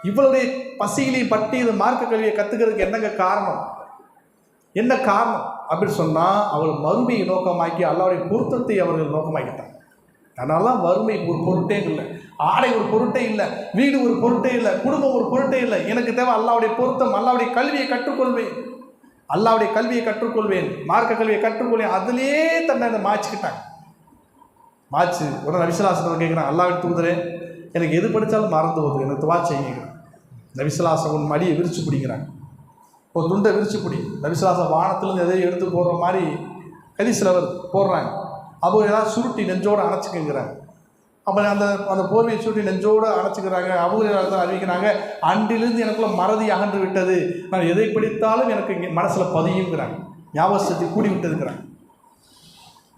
இவ்வளவுடைய பசிகளையும் பட்டி இது மார்க்க கல்வியை கற்றுக்கிறதுக்கு என்னங்க காரணம்? என்ன காரணம் அப்படின்னு சொன்னால் அவர்கள் மறுமையை நோக்கமாக்கி அல்லாஹ்வுடைய பொருத்தத்தை அவர்கள் நோக்கமாக்கிட்டாங்க. அதனால தான் வறுமை ஒரு பொருட்டே இல்லை, ஆடை ஒரு பொருட்டே இல்லை, வீடு ஒரு பொருட்டே இல்லை, குடும்பம் ஒரு பொருட்டே இல்லை. எனக்கு தேவை அல்லாஹ்வுடைய பொருத்தம், அல்லாஹ்வுடைய கல்வியை கற்றுக்கொள்வேன், அல்லாஹ்வுடைய கல்வியை கற்றுக்கொள்வேன், மார்க்க கல்வியை கற்றுக்கொள்வேன். அதிலே தன்னை மாய்ச்சிக்கிட்டாங்க. மாச்சு உடனே நபிசுல்லாஹ் கேட்குறான், அல்லாஹ்வின் தூதரே எனக்கு எது படித்தாலும் மறந்து போகுது, எனக்கு துவா செய்யுங்க. நபிசுல்லாஹ் உன் மடியை விரிச்சு பிடிக்கிறாங்க. ஒரு துண்டை விரிச்சு பிடி. நபிசுல்லாஹ் வானத்துலேருந்து எதையும் எடுத்து போடுற மாதிரி ஹதீஸ்ல போடுறாங்க. அபூ ஹுரைரா சுருட்டி நெஞ்சோடு அணைச்சிக்கிறாங்க. அப்போ அந்த போர்வையை சுருட்டி நெஞ்சோடு அணைச்சிக்கிறாங்க. அபூ ஹுரைரா அறிவிக்கிறாங்க, அன்றிலிருந்து எனக்குள்ள மறதி அகன்று விட்டது, நான் எதை படித்தாலும் எனக்கு இங்கே மனசில் பதியுங்கிறாங்க, ஞாபகத்தை கூடி விட்டுருக்கிறாங்க.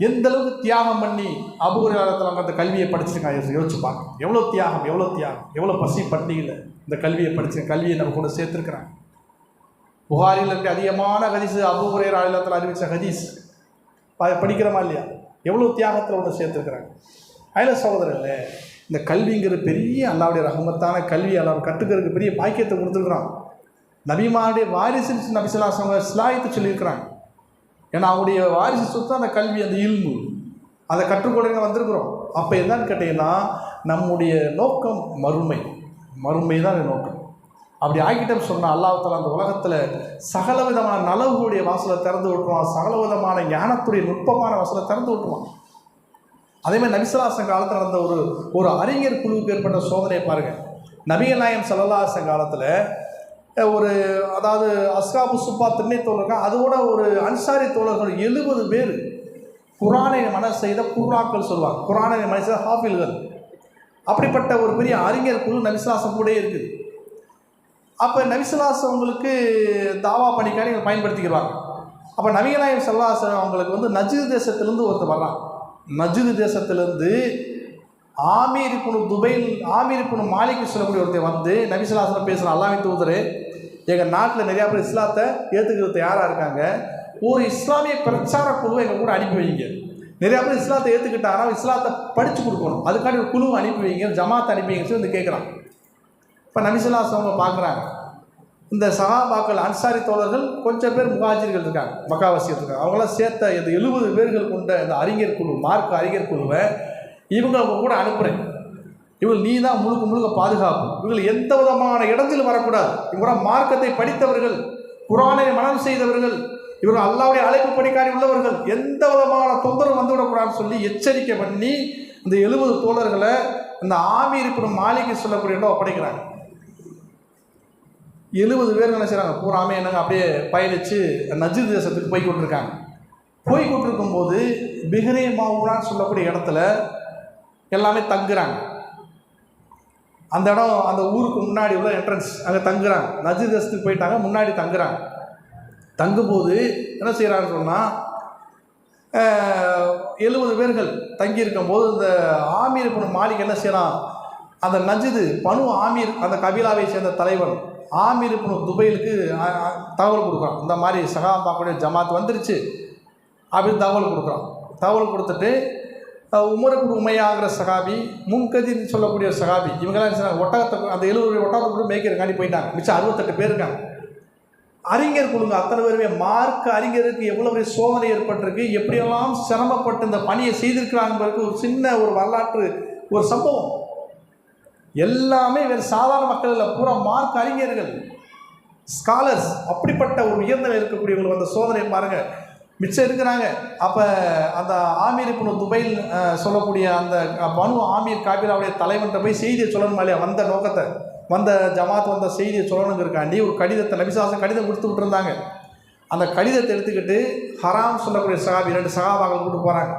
எந்த அளவுக்கு தியாகம் பண்ணி அபூ ஹுரைரா அந்த கல்வியை படிச்சிருக்காங்க யோசிச்சு பார்க்க. எவ்வளோ தியாகம், எவ்வளோ பசி பட்டியல இந்த கல்வியை கல்வியை நம்ம கூட சேர்த்துருக்குறாங்க. புகாரில் இருக்க அதிகமான ஹதீஸ் அபூ ஹுரைரா ரலியல்லாஹு அறிவித்த ஹதீஸ் படிக்கிறோமா இல்லையா? எவ்வளோ தியாகத்தில் ஒன்று சேர்த்துருக்குறாங்க. அதில் சகோதரர்களே, இந்த கல்விங்கிற பெரிய அல்லாஹ்வுடைய ரஹமத்தான கல்வி அல்லாஹ் கற்றுக்கிறதுக்கு பெரிய பாக்கியத்தை கொடுத்துருக்குறான். நபிமாருடைய வாரிசு நபிசுல்லாஹ் இஸ்லாயத்தை சொல்லியிருக்கிறாங்க. ஏன்னா அவங்களுடைய வாரிசு சொத்து அந்த கல்வி, அந்த இல்மு, அதை கற்றுக்கொள்ள வந்திருக்கிறோம். அப்போ என்னன்னு கேட்டிங்கன்னா நம்முடைய நோக்கம் மறுமை தான் நோக்கம். அப்படி ஆகிட்டம் சொன்னால் அல்லாஹ் தஆலா அந்த உலகத்தில் சகல விதமான நலவுகளுடைய வாசலை திறந்து விட்டுருவான், சகல விதமான ஞானத்துடைய நுட்பமான வாசலை திறந்து விட்டுருவான். அதேமாதிரி நபிசுல்லாஹ் காலத்தில் நடந்த ஒரு அறிஞர் குழுவுக்கு ஏற்பட்ட சோதனையை பாருங்கள். நபிகள் நாயகம் ஸல்லல்லாஹு அலைஹி காலத்தில் அதாவது அஸ்ஹாபு சுப்பா திண்ணை தோழர்கள், அதோட ஒரு அன்சாரி தோழர்கள் 70 பேர் குர்ஆனை மனஸ் செய்த குர்ஆக்கள் சொல்லுவாங்க, குர்ஆனை மனஸ் செய்த ஹாஃபில்கள். அப்படிப்பட்ட ஒரு பெரிய அறிஞர் குழு நபிசுல்லாஹ் கூட இருக்குது. அப்போ நபிசுல்லாஹ் அவங்களுக்கு தாவா பணிக்காக இவங்க பயன்படுத்திக்கிறாங்க. அப்போ நபிகள் நாயகம் ஸல்லல்லாஹு அலைஹி வஸல்லம் அவங்களுக்கு நஜ்து தேசத்திலேருந்து ஒருத்தர் வர்றான். நஜ்து தேசத்திலேருந்து ஆமீர் இப்னு மாலிக் சொல்லக்கூடிய ஒருத்தர் வந்து நபிசுல்லாஹ் பேசுகிறான், அல்லாஹ்வின் தூதரே எங்கள் நாட்டில் நிறையா பேர் இஸ்லாத்தை ஏற்றுக்கிறது யாராக இருக்காங்க, ஒரு இஸ்லாமிய பிரச்சார குழுவை எங்கள் கூட அனுப்பி வைங்க. நிறையா பேர் இஸ்லாத்தை ஏற்றுக்கிட்டாங்கன்னா இஸ்லாத்தை படித்து கொடுக்கணும், அதுக்காண்டி ஒரு குழுவை அனுப்பி வைங்க, ஜமாத்தை அனுப்பி வைங்க சொல்லி வந்து கேட்குறான். இப்போ நபிசுல்லாஹ் அவங்க பார்க்குறாங்க, இந்த சஹாபாக்கள் அன்சாரி தோழர்கள் கொஞ்சம் பேர் முஹாஜிர்கள் இருக்காங்க, மக்காவாசிகள் இருக்காங்க, அவங்களாம் சேர்த்த இந்த 70 பேர்கள் கொண்ட இந்த அறிஞர் குழு, மார்க்க அறிஞர் குழுவை இவங்க கூட அனுப்புகிறேன். இவங்க நீ தான் முழுக்க பாதுகாப்பு, இவர்கள் எந்த விதமான இடத்தில் வரக்கூடாது, இவங்க மார்க்கத்தை படித்தவர்கள், குர்ஆனை மனனம் செய்தவர்கள், இவர்கள் அல்லாஹ்வுடைய அழைப்பு படிக்காரி உள்ளவர்கள், எந்த விதமான தொந்தரவு வந்துவிடக்கூடாதுன்னு சொல்லி எச்சரிக்கை பண்ணி இந்த 70 தோழர்களை இந்த ஆமீர் இப்னு மாலிக் சொல்லக்கூடிய இடம் ஒப்படைக்கிறாங்க. 70 பேர் என்ன செய்கிறாங்க, பூராமே என்னங்க அப்படியே பயணித்து நஜ்து தேசத்துக்கு போய் கொண்டிருக்காங்க. போய் கொண்டிருக்கும்போது பிஹ்ரே மவுனான்னு சொல்லக்கூடிய இடத்துல எல்லாமே தங்குறாங்க. அந்த இடம் அந்த ஊருக்கு முன்னாடி உள்ள என்ட்ரன்ஸ், அங்கே தங்குறாங்க. நஜ்து தேசத்துக்கு போயிட்டாங்க, முன்னாடி தங்குறாங்க. தங்கும்போது என்ன செய்கிறாங்கன்னு சொன்னால் 70 பேர்கள் தங்கியிருக்கும்போது இந்த ஆமீர் இப்னு மாலிக் என்ன செய்கிறான், அந்த நஜ்து பனு ஆமீர் அந்த கபீலாவை சேர்ந்த தலைவன் ஆமீர் இப்னு துபைலுக்கு தகவல் கொடுக்குறான். இந்த மாதிரி சஹாபாக்களுடைய ஜமாத் வந்துருச்சு அப்படின்னு தகவல் கொடுக்குறான். தகவல் கொடுத்துட்டு உமர் இப்னு உமையாங்கிற சகாபி, முன்கதின்னு சொல்லக்கூடிய சகாபி, இவங்கெல்லாம் என்ன ஒட்டகத்தை அந்த 70 ஒட்டகத்தை கூட மேய்க்கிறக்காண்டி போயிட்டாங்க. மிச்சம் 68 பேர் இருக்காங்க. அறிஞர் கொடுங்க அத்தனை பேருமே மார்க் அறிஞருக்கு எவ்வளவு சோதனை ஏற்பட்டிருக்கு, எப்படியெல்லாம் சிரமப்பட்டு இந்த பணியை செய்திருக்கிறாங்கிறது ஒரு சின்ன ஒரு வரலாற்று ஒரு சம்பவம். எல்லாமே வேறு சாதாரண மக்கள் இல்லை, பூரா மார்க் அறிஞர்கள், ஸ்காலர்ஸ். அப்படிப்பட்ட ஒரு உயர்ந்த இருக்கக்கூடியவங்களுக்கு அந்த சோதனை பாருங்கள் மிச்சம் இருக்கிறாங்க. அப்போ அந்த ஆமீர் இப்னு துபைல் சொல்லக்கூடிய அந்த பனு ஆமீர் காபிலாவுடைய தலைவன்கிட்ட போய் செய்தியை சொல்லணும் இல்லையா, வந்த நோக்கத்தை, வந்த ஜமாத் வந்த செய்தியை சொல்லணுங்கிறக்காண்டி ஒரு கடிதத்தை நபிசாசம் கடிதம் கொடுத்து விட்டுருந்தாங்க. அந்த கடிதத்தை எடுத்துக்கிட்டு ஹராம் சொல்லக்கூடிய சகாபி 2 சகாபாக்கள் கூப்பிட்டு போகிறாங்க.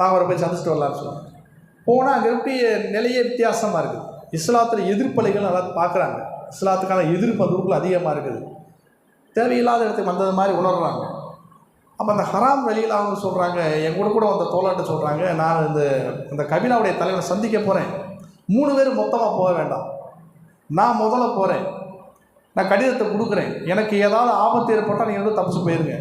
அவரை போய் சந்திச்சுட்டு வரலான்னு சொன்னாங்க. போனால் அங்கே எப்படி நிலையே வித்தியாசமாக இருக்குது. இஸ்லாத்தில் எதிர்ப்பலைகள் நல்லா பார்க்குறாங்க. இஸ்லாத்துக்கான எதிர்ப்பு அந்த ஊருக்குள்ள அதிகமாக இருக்குது. தேவையில்லாத இடத்துக்கு வந்தது மாதிரி உணர்கிறாங்க. அப்போ அந்த ஹராம் வழியில் அவங்க சொல்கிறாங்க, என் கூட வந்த தோழர்கிட்ட சொல்கிறாங்க, நான் இந்த கபீலாவுடைய தலைவரை சந்திக்க போகிறேன், 3 பேர் மொத்தமாக போக வேண்டாம், நான் முதல்ல போகிறேன், நான் கடிதத்தை கொடுக்குறேன், எனக்கு ஏதாவது ஆபத்து ஏற்பட்டால் நீங்கள் 2 தப்பிச்சு போயிருங்க,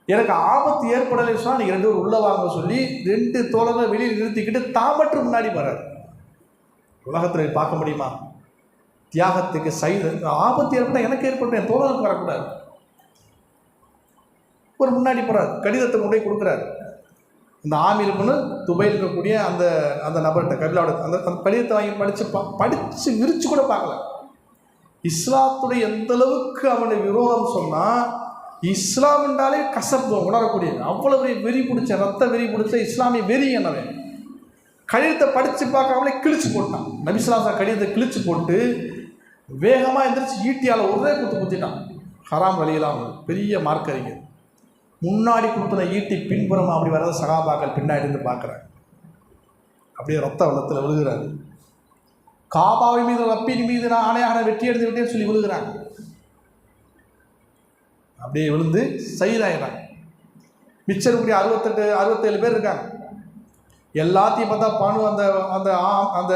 எனக்கு ஆபத்து ஏற்படலை சொன்னால் நீங்கள் 2 பேர் உள்ளே வாங்க சொல்லி 2 தோழர்களை வெளியில் நிறுத்திக்கிட்டு தான் மட்டும் முன்னாடி வர்றார். உலகத்தில் பார்க்க முடியுமா? தியாகத்துக்கு ஆபத்து ஏற்பட்டால் எனக்கு ஏற்பட்டு என் தோழருக்கு வரக்கூடாது. ஒரு முன்னாடி போகிறார், கடிதத்தை கொண்டு போய் கொடுக்குறாரு. இந்த ஆமீர் இப்னு துபைல் இருக்கக்கூடிய அந்த அந்த நபர்கிட்ட கபிலாவோட அந்த கடிதத்தை வாங்கி படித்து விரித்து கூட பார்க்கல. இஸ்லாத்துடைய எந்த அளவுக்கு அவனுடைய விரோதம் சொன்னால், இஸ்லாம் என்றாலே கசப்பு உணரக்கூடிய அவ்வளவு வெறி பிடிச்ச ரத்த வெறி பிடிச்ச இஸ்லாமிய வெறி என்னவே கடிதத்தை படித்து பார்க்காமலே கிழிச்சு போட்டான். நபிஸ்லாசா கடிதத்தை கிழிச்சு போட்டு வேகமாக எந்திரிச்சு ஈட்டியால் ஒரே குத்திட்டான். ஹராம் வழியெல்லாம் பெரிய மார்க்கறிஞர் முன்னாடி கொடுத்துன ஈட்டி பின்புறமாக அப்படி வர்றத சகாபாக்கள் பின்னாடி இருந்து பார்க்குறாங்க. அப்படியே ரத்த வெள்ளத்தில் விழுகிறாரு. காபாவின் மீது ரப்பின் மீது நான் ஆணையாக வெற்றி அடைந்து விட்டேன்னு சொல்லி விழுகிறாங்க. அப்படியே விழுந்து சைதாயிறாங்க. மிச்சம் கூடிய 67 பேர் இருக்காங்க. எல்லாத்தையும் பார்த்தா பனு அந்த அந்த அந்த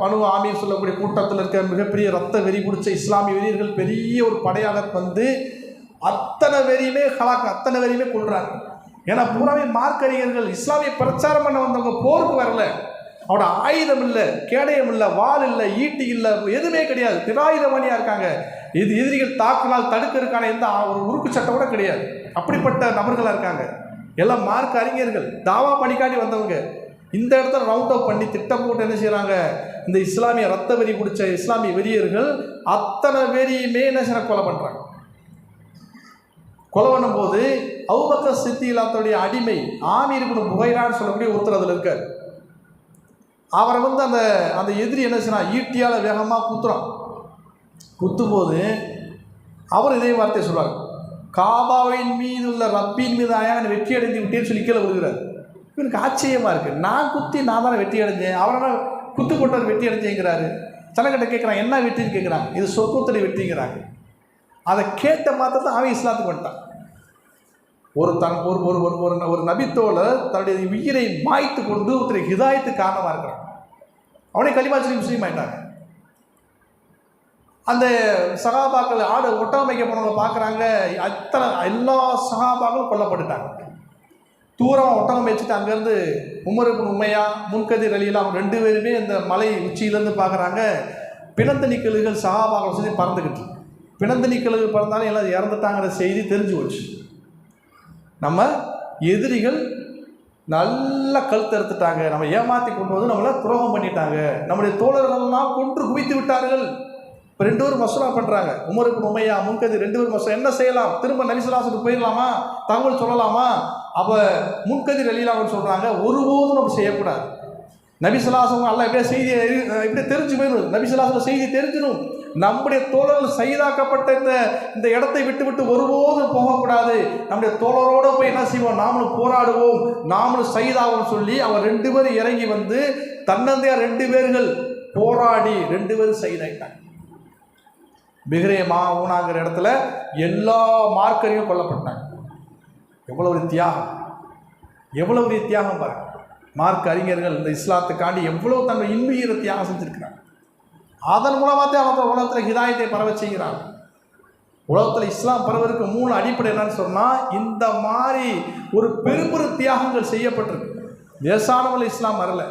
பனு ஆமீர் சொல்லக்கூடிய கூட்டத்தில் இருக்க மிகப்பெரிய ரத்த வெறி பிடிச்ச இஸ்லாமிய வெறியர்கள் பெரிய ஒரு படையாக வந்து அத்தனை வெறியுமே அத்தனை வெறியுமே கொள்றாங்க. ஏன்னா பூராவே மார்க்கறிஞர்கள், இஸ்லாமிய பிரச்சாரம் பண்ண வந்தவங்க போருக்கு வரல. அவனோட ஆயுதம் இல்லை, கேடயம் இல்லை, வாள் இல்லை, ஈட்டி இல்லை, எதுவுமே கிடையாது. திராயுதமணியாக இருக்காங்க. இது எதிரிகள் தாக்கினால் தடுக்கிறதுக்கான எந்த ஒரு உறுப்பு சட்டம் கூட கிடையாது. அப்படிப்பட்ட நபர்களாக இருக்காங்க. எல்லாம் மார்க்க அறிஞர்கள், தாவா பணிக்காண்டி வந்தவங்க. இந்த இடத்துல ரவுண்ட் அப் பண்ணி திட்டம் போட்டு என்ன செய்கிறாங்க, இந்த இஸ்லாமிய ரத்த வெறி பிடிச்ச இஸ்லாமிய வெறியர்கள் அத்தனை வெறியுமே என்ன செய்ய கொலை பண்ணுறாங்க. கொலை பண்ணும்போது அபூபக்கர் சித்தியிலாத்துடைய அடிமை ஆமீர் இப்னு புகைரான்னு சொல்லக்கூடிய ஒருத்தர் அதில் இருக்கார். அவரை வந்து அந்த அந்த எதிரி என்ன செய்யறான், ஈட்டியால் வேகமாக குத்துறான். குத்தும்போது அவர் இதே வார்த்தையை சொல்கிறார், காபாவின் மீது உள்ள ரப்பின் மீது ஆயாக வெற்றி அடைந்து விட்டேன்னு சொல்லி கீழே விழுகிறார். இவனுக்கு ஆச்சரியமாக இருக்குது. நான் குத்தி நான் தானே வெற்றி அடைஞ்சேன், அவரை குத்து போட்டவர் வெற்றி அடைஞ்சேங்கிறாரு. சிலகிட்ட கேட்குறாங்க என்ன வெற்றின்னு கேட்குறாங்க. இது சொர்க்கத்துடைய வெற்றிங்கிறாங்க. அதை கேட்ட மாத்திரத்தை அவன் இஸ்லாத்துக்கு வந்துட்டான். ஒரு நபித்தோழர் தன்னுடைய உயிரை மாய்த்து கொண்டு ஒருத்தரை ஹிதாயத்துக்கு காரணமாக இருக்கிறான். அவனே கலிமா சொல்லி முஸ்லீம் ஆயிட்டாங்க. அந்த சகாபாக்கள் ஒட்டமைக்க போனவங்க பார்க்குறாங்க, அத்தனை எல்லா சகாபாக்களும் கொல்லப்பட்டுட்டாங்க. தூரம் ஒட்டகம் வச்சுட்டு அங்கேருந்து உமர் இப்னு உமையா முன்கதிர் அலியெல்லாம் 2 பேருமே இந்த மலை உச்சியிலேருந்து பார்க்குறாங்க. பிணந்தனி கழுகுகள் சகாபாக்கள் சொல்லி பறந்துக்கிட்டு, பிணந்தனி கழுகு பறந்தாலும் எல்லாம் இறந்துட்டாங்கிற செய்தி தெரிஞ்சு போச்சு. நம்ம எதிரிகள் நல்லா கழுத்து எடுத்துட்டாங்க, நம்ம ஏமாற்றி கொண்டு வந்து நம்மளை துரோகம் பண்ணிட்டாங்க, நம்முடைய தோழர்களெல்லாம் கொன்று குவித்து விட்டார்கள். இப்போ 2 பேரும் மசூரா பண்ணுறாங்க. உமர் இப்னு உமையா முன்கதிர் 2 பேரும் மசூரா, என்ன செய்யலாம், திரும்ப நபிசுல்லாஹுக்கு போயிடலாமா, தகவல் சொல்லலாமா? அப்போ முன்கதிர் அலிலான்னு சொல்கிறாங்க, ஒருபோதும் நம்ம செய்யக்கூடாது. நபிசுல்லாசம் அல்ல எப்படியா செய்தி இப்படியே தெரிஞ்சு போயிடும். நபிசுல்லாசம் செய்தி தெரிஞ்சிடும். நம்முடைய தோழர்கள் சைதாக்கப்பட்ட இந்த இடத்தை விட்டு விட்டு ஒருபோதும் போகக்கூடாது. நம்முடைய தோழரோடு போய் என்ன செய்வோம், நாமளும் போராடுவோம், நாமளும் சைதாவும் சொல்லி அவர் 2 பேரும் இறங்கி வந்து தன்னந்தையா 2 பேர்கள் போராடி 2 பேரும் சைதாயிட்டாங்க. பிஹ்ரே ஊனாங்கிற இடத்துல எல்லா மார்க்கரையும் கொல்லப்பட்டாங்க. எவ்வளவு ஒரு தியாகம், எவ்வளவு ஒரு தியாகம் பாருங்க. மார்க்க அறிஞர்கள் இந்த இஸ்லாத்துக்காண்டி எவ்வளவு தன்னுடைய இன்புயிரை தியாகம் செஞ்சிருக்கிறாங்க. அதன் மூலமாக அவங்க உலகத்தில் ஹிதாயத்தை பரவ செய்கிறாங்க. உலகத்தில் இஸ்லாம் பரவருக்கு 3 அடிப்படை என்னன்னு சொன்னால், இந்த மாதிரி ஒரு பெரும் தியாகங்கள் செய்யப்பட்டிருக்கு. லேசானவர்கள் இஸ்லாம் வரல.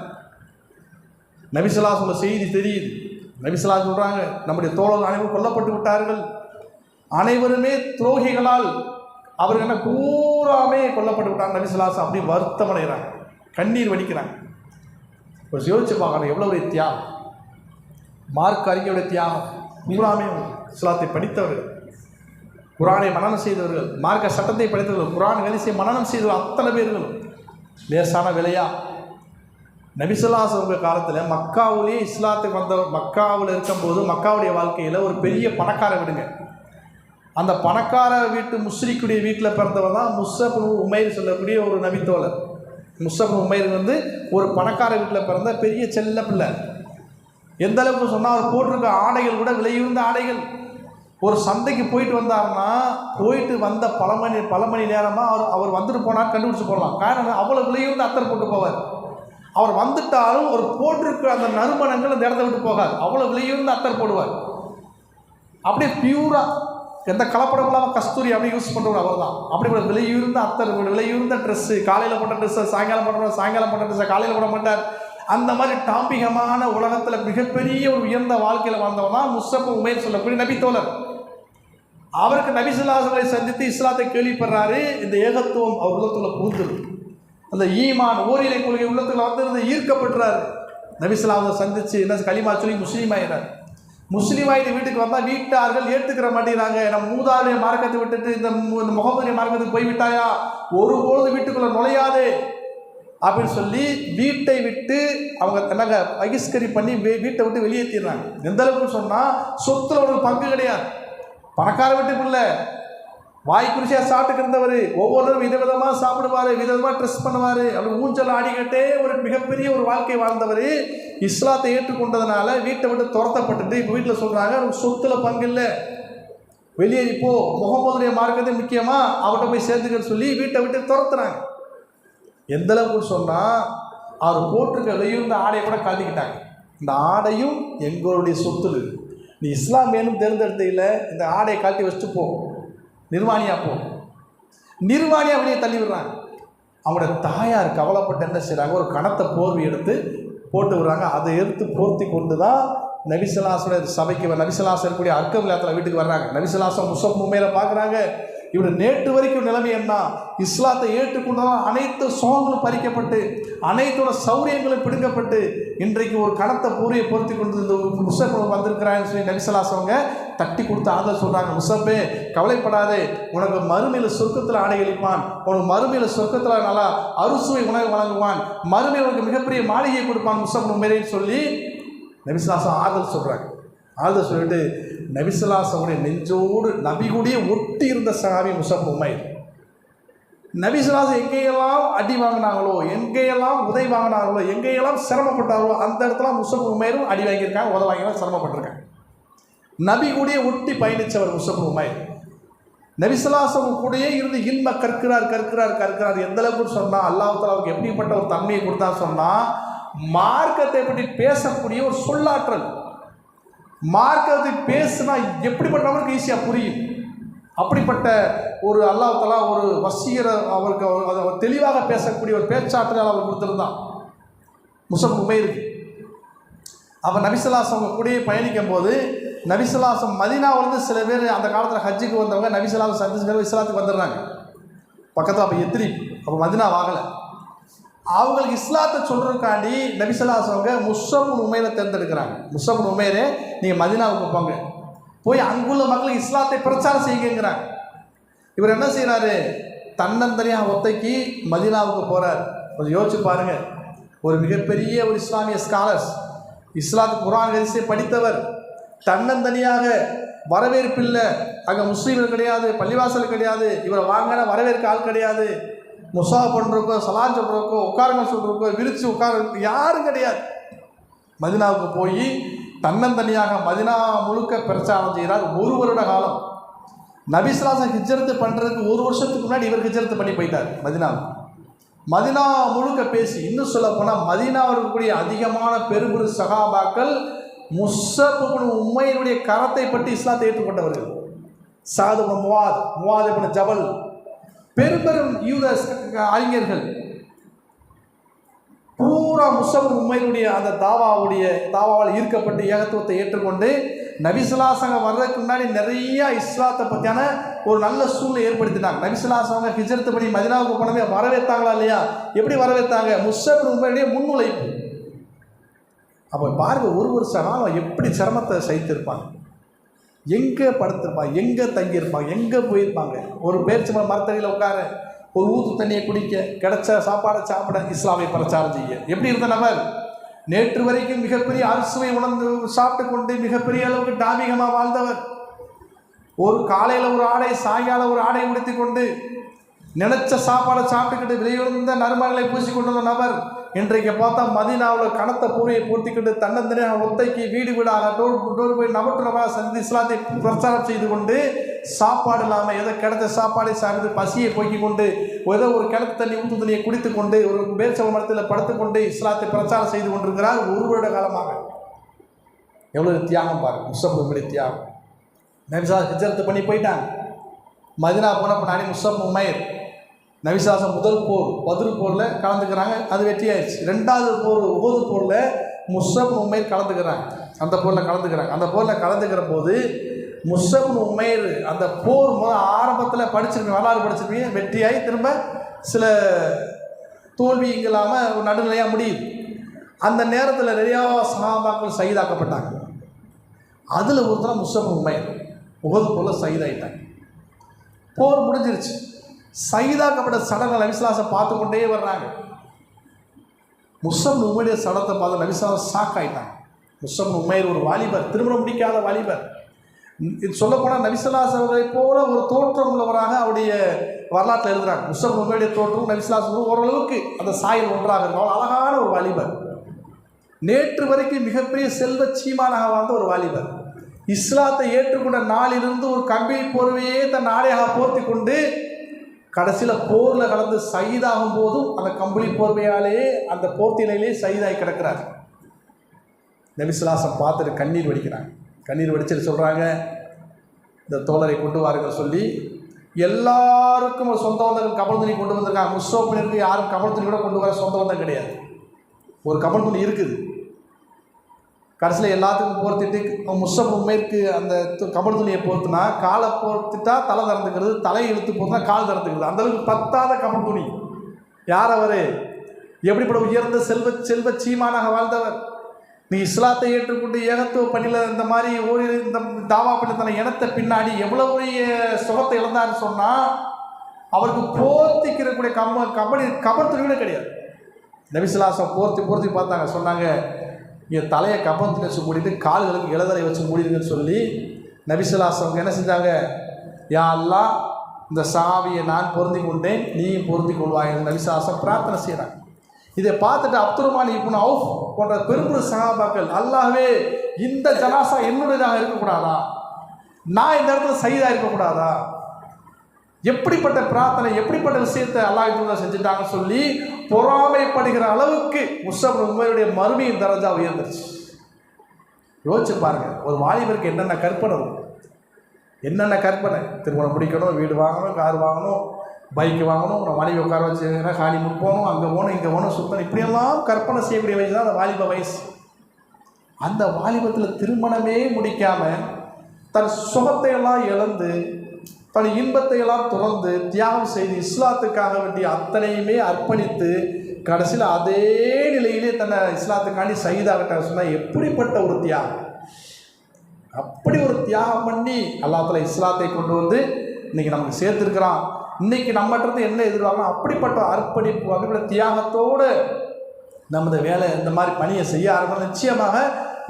நபிசுல்லா சொல்ல செய்தி தெரியுது. நபிசுல்லா சொல்கிறாங்க, நம்முடைய தோழர்கள் அனைவரும் கொல்லப்பட்டு விட்டார்கள், அனைவருமே துரோகிகளால் அவர்கள் என்ன பூராமே கொல்லப்பட்டு விட்டாங்க. நபிசுல்லாஸ் அப்படி வருத்தம் அடைகிறாங்க, கண்ணீர் வடிக்கிறாங்க. ஒரு யோசிச்சு பார்க்கணும் எவ்வளோ ஒரு தியாகம். மார்க் அறிஞருடைய தியாகம். பூராமே இஸ்லாத்தை படித்தவர்கள், குரானை மனனம் செய்தவர்கள், மார்க்க சட்டத்தை படித்தவர்கள், குரான் கலிசை மனனம் செய்தவர்கள் அத்தனை பேர்களும் லேசான விலையா. நபிசுல்லாஸ் அவங்க காலத்தில் மக்காவிலேயே இஸ்லாத்துக்கு வந்தவர், மக்காவில் இருக்கும்போது மக்காவுடைய வாழ்க்கையில் ஒரு பெரிய பணக்கார விடுங்க. அந்த பணக்கார வீட்டு முஸ்ரிக்குடைய வீட்டில் பிறந்தவர் தான் முஸ்அப் இப்னு உமைர் சொல்லக்கூடிய ஒரு நபித்தோழர். முஸ்அப் இப்னு உமைர் வந்து ஒரு பணக்கார வீட்டில் பிறந்த பெரிய செல்ல பிள்ளை. எந்த அளவுக்கு சொன்னால், அவர் போட்டிருக்க ஆடைகள் கூட விலையுந்த ஆடைகள். ஒரு சந்தைக்கு போயிட்டு வந்தாருன்னா, போயிட்டு வந்த பல மணி நேரமாக அவர் வந்துட்டு போனால் கண்டுபிடிச்சி போடலாம். காரணம், அவ்வளோ விலையுந்த அத்தர் போட்டு போவார். அவர் வந்துட்டாலும் ஒரு போட்டிருக்க அந்த நறுமணங்கள் அந்த இடத்த விட்டு போகாது. அவ்வளோ விலையுந்த அத்தர் போடுவார். அப்படியே பியூராக எந்த கலப்படம் இல்லாமல் கஸ்தூரி அப்படி யூஸ் பண்ணுறவர் அவர் தான். அப்படி ஒரு விலையுந்த அத்தர், விலையுந்த ட்ரெஸ்ஸு, காலையில் போட்ட ட்ரெஸ்ஸை சாயங்காலம் போட்ட சாயங்காலம் போட்ட ட்ரெஸ்ஸை காலையில் போட மாட்டார். அந்த மாதிரி டாம்பிகமான உலகத்தில் மிகப்பெரிய ஒரு உயர்ந்த வாழ்க்கையில் வாழ்ந்தவன் தான் முஸ்அப் இப்னு உமைர் சொல்லக்கூடிய நபித்தோழர். அவருக்கு நபிசுல்லாஹை சந்தித்து இஸ்லாத்தை கேள்விப்படுறாரு. இந்த ஏகத்துவம் அவர் உள்ளத்தில் புகுந்துரு, அந்த ஈமான் ஓரிலை கொள்கை உள்ளத்தில் வந்து ஈர்க்கப்படுறாரு. நபிசுல்லாஹை சந்தித்து என்ன கலிமா சொல்லி முஸ்லீம் ஆகிறார். முஸ்லீம் ஆகிட்டு வீட்டுக்கு வந்தால் வீட்டார்கள் ஏற்றுக்கிற மாட்டேங்கிறாங்க. நம்ம மூதாவுடைய மார்க்கத்தை விட்டுட்டு இந்த முகமதுடைய மார்க்கத்துக்கு போய்விட்டாயா, ஒருபொழுது வீட்டுக்குள்ளே நுழையாதே அப்படின்னு சொல்லி வீட்டை விட்டு அவங்க என்னங்க பகிஷ்கரி பண்ணி வீட்டை விட்டு வெளியேற்றிடுறாங்க. எந்த அளவுக்கு சொன்னால், சொத்துல ஒரு பங்கு கிடையாது. பணக்கார வீட்டுக்குள்ள வாய் குறிச்சியாக சாப்பிட்டுக்கு இருந்தவர், ஒவ்வொருத்தரும் விதவிதமாக சாப்பிடுவார், விதவிதமாக ட்ரெஸ் பண்ணுவார், அப்படி ஊஞ்சல் ஆடிக்கிட்டே ஒரு மிகப்பெரிய ஒரு வாழ்க்கை வாழ்ந்தவர் இஸ்லாத்தை ஏற்றுக்கொண்டதுனால வீட்டை விட்டு துரத்தப்பட்டுட்டு இப்போ வீட்டில் சொல்கிறாங்க, சொத்துல பங்கு இல்லை, வெளியேறிப்போ, முகமதுடைய மார்க்கத்தை முக்கியமாக அவர்கிட்ட போய் சேர்த்துக்கன்னு சொல்லி வீட்டை விட்டு துரத்துறாங்க. எந்த அளவுக்கு சொன்னால், அவர் போட்டிருக்க விலையுந்த ஆடையை கூட கழட்டிக்கிட்டாங்க. இந்த ஆடையும் எங்களுடைய சொத்து, நீ இஸ்லாம் வேணும் தேர்ந்தெடுத்தையில் இந்த ஆடையை கழட்டி வச்சுட்டு போ, நிர்வாணியாக போ. நிர்வாணியாக வெளியே தள்ளி விடுறாங்க. அவங்களோட தாயார் கவலைப்பட்டு என்ன செய்கிறாங்க, ஒரு கனத்தை போர்வை எடுத்து போட்டு விடுறாங்க. அதை எடுத்து போர்த்தி கொண்டு தான் நபிசுல்லாஸோட சபைக்கு நபிசுல்லாஸ் இருக்கக்கூடிய அர்க்கம் விளையாட்டில் வீட்டுக்கு வர்றாங்க. நபிசுல்லாஸை முஸ்அப் இப்னு உமைரை பார்க்குறாங்க. இவர் நேற்று வரைக்கும் நிலைமை என்ன, இஸ்லாத்தை ஏற்றுக்கொண்டதால் அனைத்து சோகங்களும் பறிக்கப்பட்டு அனைத்தோட சௌரியங்களும் பிடுங்கப்பட்டு இன்றைக்கு ஒரு கனத்தை பூரியை பொருத்தி கொண்டு இந்த முஸ்அப் வந்திருக்கிறான்னு சொல்லி நபிசுல்லாஸ் அவங்க தட்டி கொடுத்து ஆதரவு சொல்கிறாங்க. முஸ்அப்பே கவலைப்படாதே, உனக்கு மறுமையில் சொர்க்கத்தில் ஆடையளிப்பான், உனக்கு மறுமையில் சொர்க்கத்தில் நல்லா அறுசுவை உணவு வழங்குவான், மறுமையில் உனக்கு மிகப்பெரிய மாளிகையை கொடுப்பான் முஸ்அப் இப்னு உமைர்னு சொல்லி நபிசுல்லாஸ் ஆதரவு சொல்கிறாங்க. ஆதரவு சொல்லிட்டு நபிசுல்லாஸுடைய நெஞ்சோடு நபிகூடிய ஒட்டி இருந்த சஹாபி முஸ்அப் இப்னு உமைர். நபிசுல்லாஸ் எங்கேயெல்லாம் அடி வாங்கினாங்களோ, எங்கேயெல்லாம் உதை வாங்கினாங்களோ, எங்கேயெல்லாம் சிரமப்பட்டாங்களோ அந்த இடத்துல முஸ்அப் இப்னு உமைரும் அடி வாங்கியிருக்காங்க, உதை வாங்கினா சிரமப்பட்டிருக்காங்க. நபிகூடிய ஒட்டி பயணித்தவர் முஸ்அப் இப்னு உமைர். நபிசுல்லாஸ் கூடயே இருந்து இல்ம கற்கிறார். எந்த அளவுக்கு சொன்னால், அல்லாஹ் தஆலா அவருக்கு எப்படிப்பட்ட ஒரு தன்மையை கொடுத்தா சொன்னால், மார்க்கத்தை பற்றி பேசக்கூடிய ஒரு சொல்லாற்றல். மார்க்கத்தை பேசுனா எப்படிப்பட்டவருக்கு ஈஸியாக புரியும். அப்படிப்பட்ட ஒரு அல்லாஹ் தஆலா ஒரு வசீகர அவருக்கு தெளிவாக பேசக்கூடிய ஒரு பேச்சாற்றல் அவர் கொடுத்துருந்தான் முஸ்அப் இப்னு உமைருக்கு. அப்போ நபிசுல்லாஸ் அவங்க கூடயே பயணிக்கும் போது நபிசுல்லாஸ் மதீனாவிலிருந்து சில பேர் அந்த காலத்தில் ஹஜ்ஜுக்கு வந்தவங்க நபிசுல்லாஸ் சந்திச்சு இஸ்லாத்துக்கு வந்துடுறாங்க. பக்கத்தில் அப்போ எத்திரி, அப்போ மதீனா ஆகலை. அவங்களுக்கு இஸ்லாத்தை சொல்கிறதுக்காண்டி நபிசுல்லாஸ் அவங்க முஸ்அப் இப்னு உமைரை தேர்ந்தெடுக்கிறாங்க. முஸ்அப் இப்னு உமைரே, நீங்கள் மதீனாவுக்கு போங்க, போய் அங்குள்ள மக்களுக்கு இஸ்லாத்தை பிரச்சாரம் செய்யுங்கிறாங்க. இவர் என்ன செய்கிறாரு, தன்னந்தனியாக ஒத்தைக்கு மதீனாவுக்கு போகிறார். கொஞ்சம் யோசிச்சு பாருங்கள், ஒரு மிகப்பெரிய ஒரு இஸ்லாமிய ஸ்காலர்ஸ், இஸ்லாத்து குர்ஆன் ஹதீஸை படித்தவர், தன்னந்தனியாக வரவேற்பில்லை, அங்கே முஸ்லீம்கள் கிடையாது, பள்ளிவாசல் கிடையாது, இவரை வாங்கின வரவேற்க ஆள் கிடையாது, முசா பண்ணுறக்கோ சலான் சொல்கிறக்கோ உட்காருங்க சொல்கிறக்கோ விரித்து உட்கார யாரும் கிடையாது. மதினாவுக்கு போய் தன்னந்தனியாக மதினா முழுக்க பிரச்சாரம் செய்கிறார். 1 வருட காலம். நபி ஸல்லல்லாஹு அலைஹி வஸல்லம் ஹிஜ்ரத்து பண்ணுறதுக்கு 1 வருஷத்துக்கு முன்னாடி இவர் ஹிஜ்ரத்து பண்ணி போயிட்டார் மதினாவுக்கு. மதினா முழுக்க பேசி, இன்னும் சொல்ல போனால் மதினாவில் இருக்கக்கூடிய அதிகமான பெருபெரு சஹாபாக்கள் முஸ்அப் இப்னு உமைருடைய கரத்தை பற்றி இஸ்லாத்தை ஏற்றுக்கொண்டவர்கள். சாத் இப்னு முஆத் இப்னு ஜபல், பெரும் யூத அறிஞர்கள் பூரா முஸ்அப் இப்னு உமைருடைய அந்த தாவாவால் ஈர்க்கப்பட்டு ஏகத்துவத்தை ஏற்றுக்கொண்டு நபி ஸல்லல்லாஹு அலைஹி வஸல்லம் வர்றதுக்கு முன்னாடி நிறைய இஸ்லாத்தை பற்றியான ஒரு நல்ல சூழ்நிலை ஏற்படுத்தினாங்க. நபி ஸல்லல்லாஹு அலைஹி வஸல்லம் ஹிஜ்ரத் பண்ணி மதீனாவுக்கு போனவே வரவேற்றாங்களா இல்லையா? எப்படி வரவேற்றாங்க? முஸ்அப் இப்னு உமைருடைய முன்னுழைப்பு. அப்போ பாருங்க, 1 வருஷ காலம் எப்படி சிரமத்தை சகித்திருப்பாங்க, எங்கே படுத்திருப்பாங்க, எங்கே தங்கியிருப்பாங்க, எங்கே போயிருப்பாங்க. ஒரு பேரிச்சம்பழம் மரத்தடியில் உட்கார, ஒரு ஊற்று தண்ணியை குடிக்க, கிடைச்ச சாப்பாடை சாப்பிட, இஸ்லாமை பிரச்சாரம் செய்ய எப்படி இருந்த நபர். நேற்று வரைக்கும் மிகப்பெரிய அரிசுவை உணர்ந்து சாப்பிட்டு கொண்டு மிகப்பெரிய அளவுக்கு தாமிகமாக வாழ்ந்தவர். ஒரு காலையில் ஒரு ஆடை, சாயங்காலம் ஒரு ஆடை உடுத்தி கொண்டு நினைச்ச சாப்பாடை சாப்பிட்டுக்கிட்டு விலையுறந்த நறுமணங்களை பூசி கொண்டு வந்த நபர் இன்றைக்கு பார்த்தா மதீனாவில் கனத்த பூரியை பூர்த்திக்கிட்டு தன்னந்தனியாக ஒத்தைக்கு வீடு வீடாக டோர் போய் நபட்டுறவாக சந்தி இஸ்லாத்தை பிரச்சாரம் செய்து கொண்டு சாப்பாடு இல்லாமல் ஏதோ கிடைத்த சாப்பாடை சார்ந்து பசியை போக்கிக் கொண்டு ஏதோ ஒரு கிணத்து தண்ணி ஊற்று தண்ணியை குடித்து கொண்டு ஒரு பேரிச்சம்பழ மரத்தில் படுத்துக்கொண்டு இஸ்லாத்தை பிரச்சாரம் செய்து கொண்டிருக்கிறார் 1 வருட காலமாக. எவ்வளோ தியாகம் பாருங்க, முஸ்அப் இப்படி தியாகம். நபி ஸல்லல்லாஹு அலைஹி வஸல்லம் ஹிஜ்ரத் பண்ணி போயிட்டாங்க. மதீனா போன பின்னாடி முஸ்அப் உமைர் நபி ஸல்லல்லாஹு அலைஹி வஸல்லம் முதல் போர் பத்ர் போரில் கலந்துக்கிறாங்க, அது வெற்றியாயிடுச்சு. 2வது போர் உஹது போரில் முஸ்அப் உமைர் கலந்துக்கிறாங்க. அந்த போரில் கலந்துக்கிற போது முஸ்அப் உமைர் அந்த போர் ஆரம்பத்தில் படிச்சிருக்கீங்க, வரலாறு படிச்சிருக்கீங்க, வெற்றியாகி திரும்ப சில தோல்வி இங்கே இல்லாமல் ஒரு நடுநிலையாக முடியுது. அந்த நேரத்தில் நிறையா சஹாபாக்கள் ஷஹீதாக்கப்பட்டாங்க. அதில் ஒருத்தர் முஸ்அப் உமைர் உஹது போரில் ஷஹீதாயிட்டாங்க. போர் முடிஞ்சிருச்சு. ஷஹீதாக்கப்பட்ட சடங்கு நபி ஸல்லல்லாஹு அலைஹி வஸல்லம் பார்த்து கொண்டே வர்றாங்க. முஸ்அப் உமைருடைய சடத்தை பார்த்து நபி ஸல்லல்லாஹு அலைஹி வஸல்லம் ஷாக் ஆகிட்டாங்க. முஸ்அப் உமைர் ஒரு வாலிபர், திருமணம் முடிக்காத வாலிபர். இது சொல்லப்போனால் நபி ஸல்லல்லாஹு அலைஹி வஸல்லம் போல ஒரு தோற்றம் உள்ளவராக அவருடைய வரலாற்றில் எழுதுறாங்க. முஸ்அப் உமைருடைய தோற்றம் நபி ஸல்லல்லாஹு அலைஹி வஸல்லம் ஓரளவுக்கு அந்த சாயல் ஒன்றாக இருக்கும். அவள் அழகான ஒரு வாலிபர், நேற்று வரைக்கும் மிகப்பெரிய செல்வ சீமானாக வாழ்ந்த ஒரு வாலிபர். இஸ்லாத்தை ஏற்றுக்கொண்ட நாளிலிருந்து ஒரு கம்பி போர்வையே தன் நாடையாக போர்த்தி கொண்டு கடைசியில் போரில் கலந்து ஷஹீதாகும் போதும் அந்த கம்பளி போர்வையாலேயே அந்த போர்த்திலையிலே ஷஹீதாகி கிடக்கிறார். நபி ஸல்லல்லாஹு அலைஹி வஸல்லம் பார்த்துட்டு கண்ணீர் வடிக்கிறாங்க. கண்ணீர் வடிச்சுட்டு சொல்கிறாங்க, இந்த தோழரை கொண்டு வாருங்கள் சொல்லி எல்லாருக்கும் ஒரு சொந்த பந்தங்கள் கபல் துணி கொண்டு வந்திருக்காங்க. முஸ்அப்க்கு யாரும் கபல் துணி கூட கொண்டு வர சொந்த பந்தம் கிடையாது. ஒரு கபல் துணி இருக்குது. கடைசியில் எல்லாத்துக்கும் போர்த்திட்டு முஸ்அப் உமைருக்கு அந்த கபல் துணியை போர்த்துனா காலை போர்த்துட்டா தலை திறந்துக்கிறது, தலையை இழுத்து போர்த்துனா கால் திறந்துக்கிறது. அந்தளவுக்கு பத்தாத கபல் துணி. யார் அவர்? எப்படிப்பட்ட உயர்ந்த செல்வ சீமானாக வாழ்ந்தவர். நீ இஸ்லாத்தை ஏற்றுக்கொண்டு ஏகத்துவ பணியில் இந்த மாதிரி இந்த தாவா பண்ணி தன்னை இனத்தை பின்னாடி எவ்வளோ சுகத்தை இழந்தாருன்னு சொன்னால் அவருக்கு போர்த்திக்கிறக்கூடிய கபல் துணி கூட கிடையாது. நபி ஸல்லல்லாஹு அலைஹி வஸல்லம் போர்த்தி பார்த்தாங்க. சொன்னாங்க, என் தலையை கபல் வச்சு மூடிட்டு கால்களுக்கு இளதலை வச்சு மூடிடுங்கன்னு சொல்லி நபி ஸல்லல்லாஹு அலைஹி வஸல்லம் என்ன செஞ்சாங்க? யா அல்லாஹ், இந்த சாவியை நான் பொருந்தி கொண்டேன், நீயும் பொருந்தி கொள்வாய் என்று நபி ஸல்லல்லாஹு அலைஹி வஸல்லம் பிரார்த்தனை செய்கிறாங்க. இதை பார்த்துட்டு அப்துர்ரஹ்மான் இப்னு அவுஃப் போன்ற பெரும்பெரும் சஹாபாக்கள், அல்லாஹ்வே, இந்த ஜனாசா என்னுடையதாக இருக்கக்கூடாதா? நான் இந்த இடத்துல ஷஹீதாக இருக்கக்கூடாதா? எப்படிப்பட்ட பிரார்த்தனை, எப்படிப்பட்ட விஷயத்தை அல்லாஹ் செஞ்சுட்டாங்கன்னு சொல்லி பொறாமைப்படுகிற அளவுக்கு முஸ்அப் உமைருடைய மறுமையின் தரஜா உயர்ந்துருச்சு. யோசிச்சு பாருங்க, ஒரு வாலிபருக்கு என்னென்ன கற்பனை, திருமணம் முடிக்கணும், வீடு வாங்கணும், கார் வாங்கணும், பைக்கு வாங்கணும், ஒரு மனைவி உட்கார வச்சு ஹானிமூன் போகணும், அங்கே போகணும், இங்கே போகணும், சுத்தணும், இப்படியெல்லாம் கற்பனை செய்யக்கூடிய வயசு தான் அந்த வாலிப வயசு. அந்த வாலிபத்தில் திருமணமே முடிக்காமல் தன் சுகத்தை எல்லாம் இழந்து தன் இன்பத்தை எல்லாம் துறந்து தியாகம் செய்து இஸ்லாத்துக்காக வேண்டிய அத்தனையுமே அர்ப்பணித்து கடைசியில் அதே நிலையிலே தன்னை இஸ்லாத்துக்காண்டி ஷஹீதாகிட்டாங்க சொன்னால் எப்படிப்பட்ட ஒரு தியாகம்! அப்படி ஒரு தியாகம் பண்ணி அல்லாஹ் தஆலா இஸ்லாத்தை கொண்டு வந்து இன்றைக்கி நமக்கு சேர்த்துருக்கிறான். இன்றைக்கி நம்மகிட்ட என்ன எதிர்பார்க்கணும்? அப்படிப்பட்ட அர்ப்பணிப்பு, அப்படிப்பட்ட தியாகத்தோடு நம்ம இந்த வேலை இந்த மாதிரி பணியை செய்ய ஆரம்பிச்சா நிச்சயமாக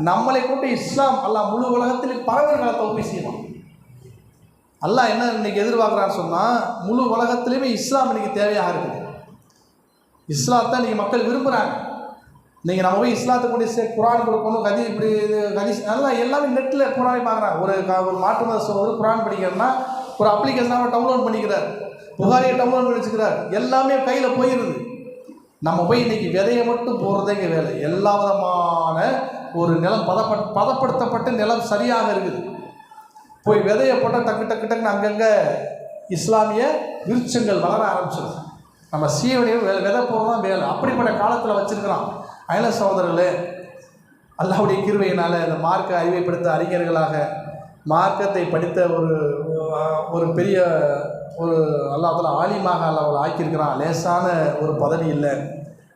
நம்மளை கொண்டு இஸ்லாம் அல்லாஹ் முழு உலகத்திலே பரவல்களை தௌஃபீக் செய்வான். அல்லாஹ் என்ன இன்றைக்கி எதிர்பார்க்குறான்னு சொன்னால், முழு உலகத்துலேயுமே இஸ்லாம் இன்றைக்கி தேவையாக இருக்குது. இஸ்லாத்தை இன்றைக்கி மக்கள் விரும்புகிறாங்க. நீங்கள் நம்ம போய் இஸ்லாத்தை கொண்டு குரான் கொடுக்கணும், இப்படி ஹதீஸ் நல்லா எல்லாமே நெட்டில் குரானை பார்க்குறாங்க. ஒரு மாற்று மத சகோதரர் குரான் படிக்கிறதுனா ஒரு அப்ளிகேஷனாக டவுன்லோட் பண்ணிக்கிறார், புகாரியை டவுன்லோட் பண்ணி வச்சுக்கிறார், எல்லாமே கையில் போயிடுது. நம்ம போய் இன்றைக்கி விதையை மட்டும் போடுறதே இங்கே வேலை. எல்லா விதமான ஒரு நிலம் பதப்படுத்தப்பட்ட நிலம் சரியாக இருக்குது. போய் விதையை போட்டால் டக்குன்னு அங்கங்கே இஸ்லாமிய விருட்சங்கள் வளர ஆரம்பிச்சிடும். நம்ம சீவனையை விதை போடுறது தான் வேலை. அப்படிப்பட்ட காலத்தில் வச்சுருக்கிறான். அயல சகோதரர்களே, அல்லாஹ்வுடைய கிருபையினால் இந்த மார்க்க அறிவைப்படுத்த அறிஞர்களாக மார்க்கத்தை படித்த ஒரு பெரிய ஒரு அல்லாஹ்வுல ஆலிமாக அல்லாஹ் ஆக்கியிருக்கிறான். லேசான ஒரு பதவி இல்லை.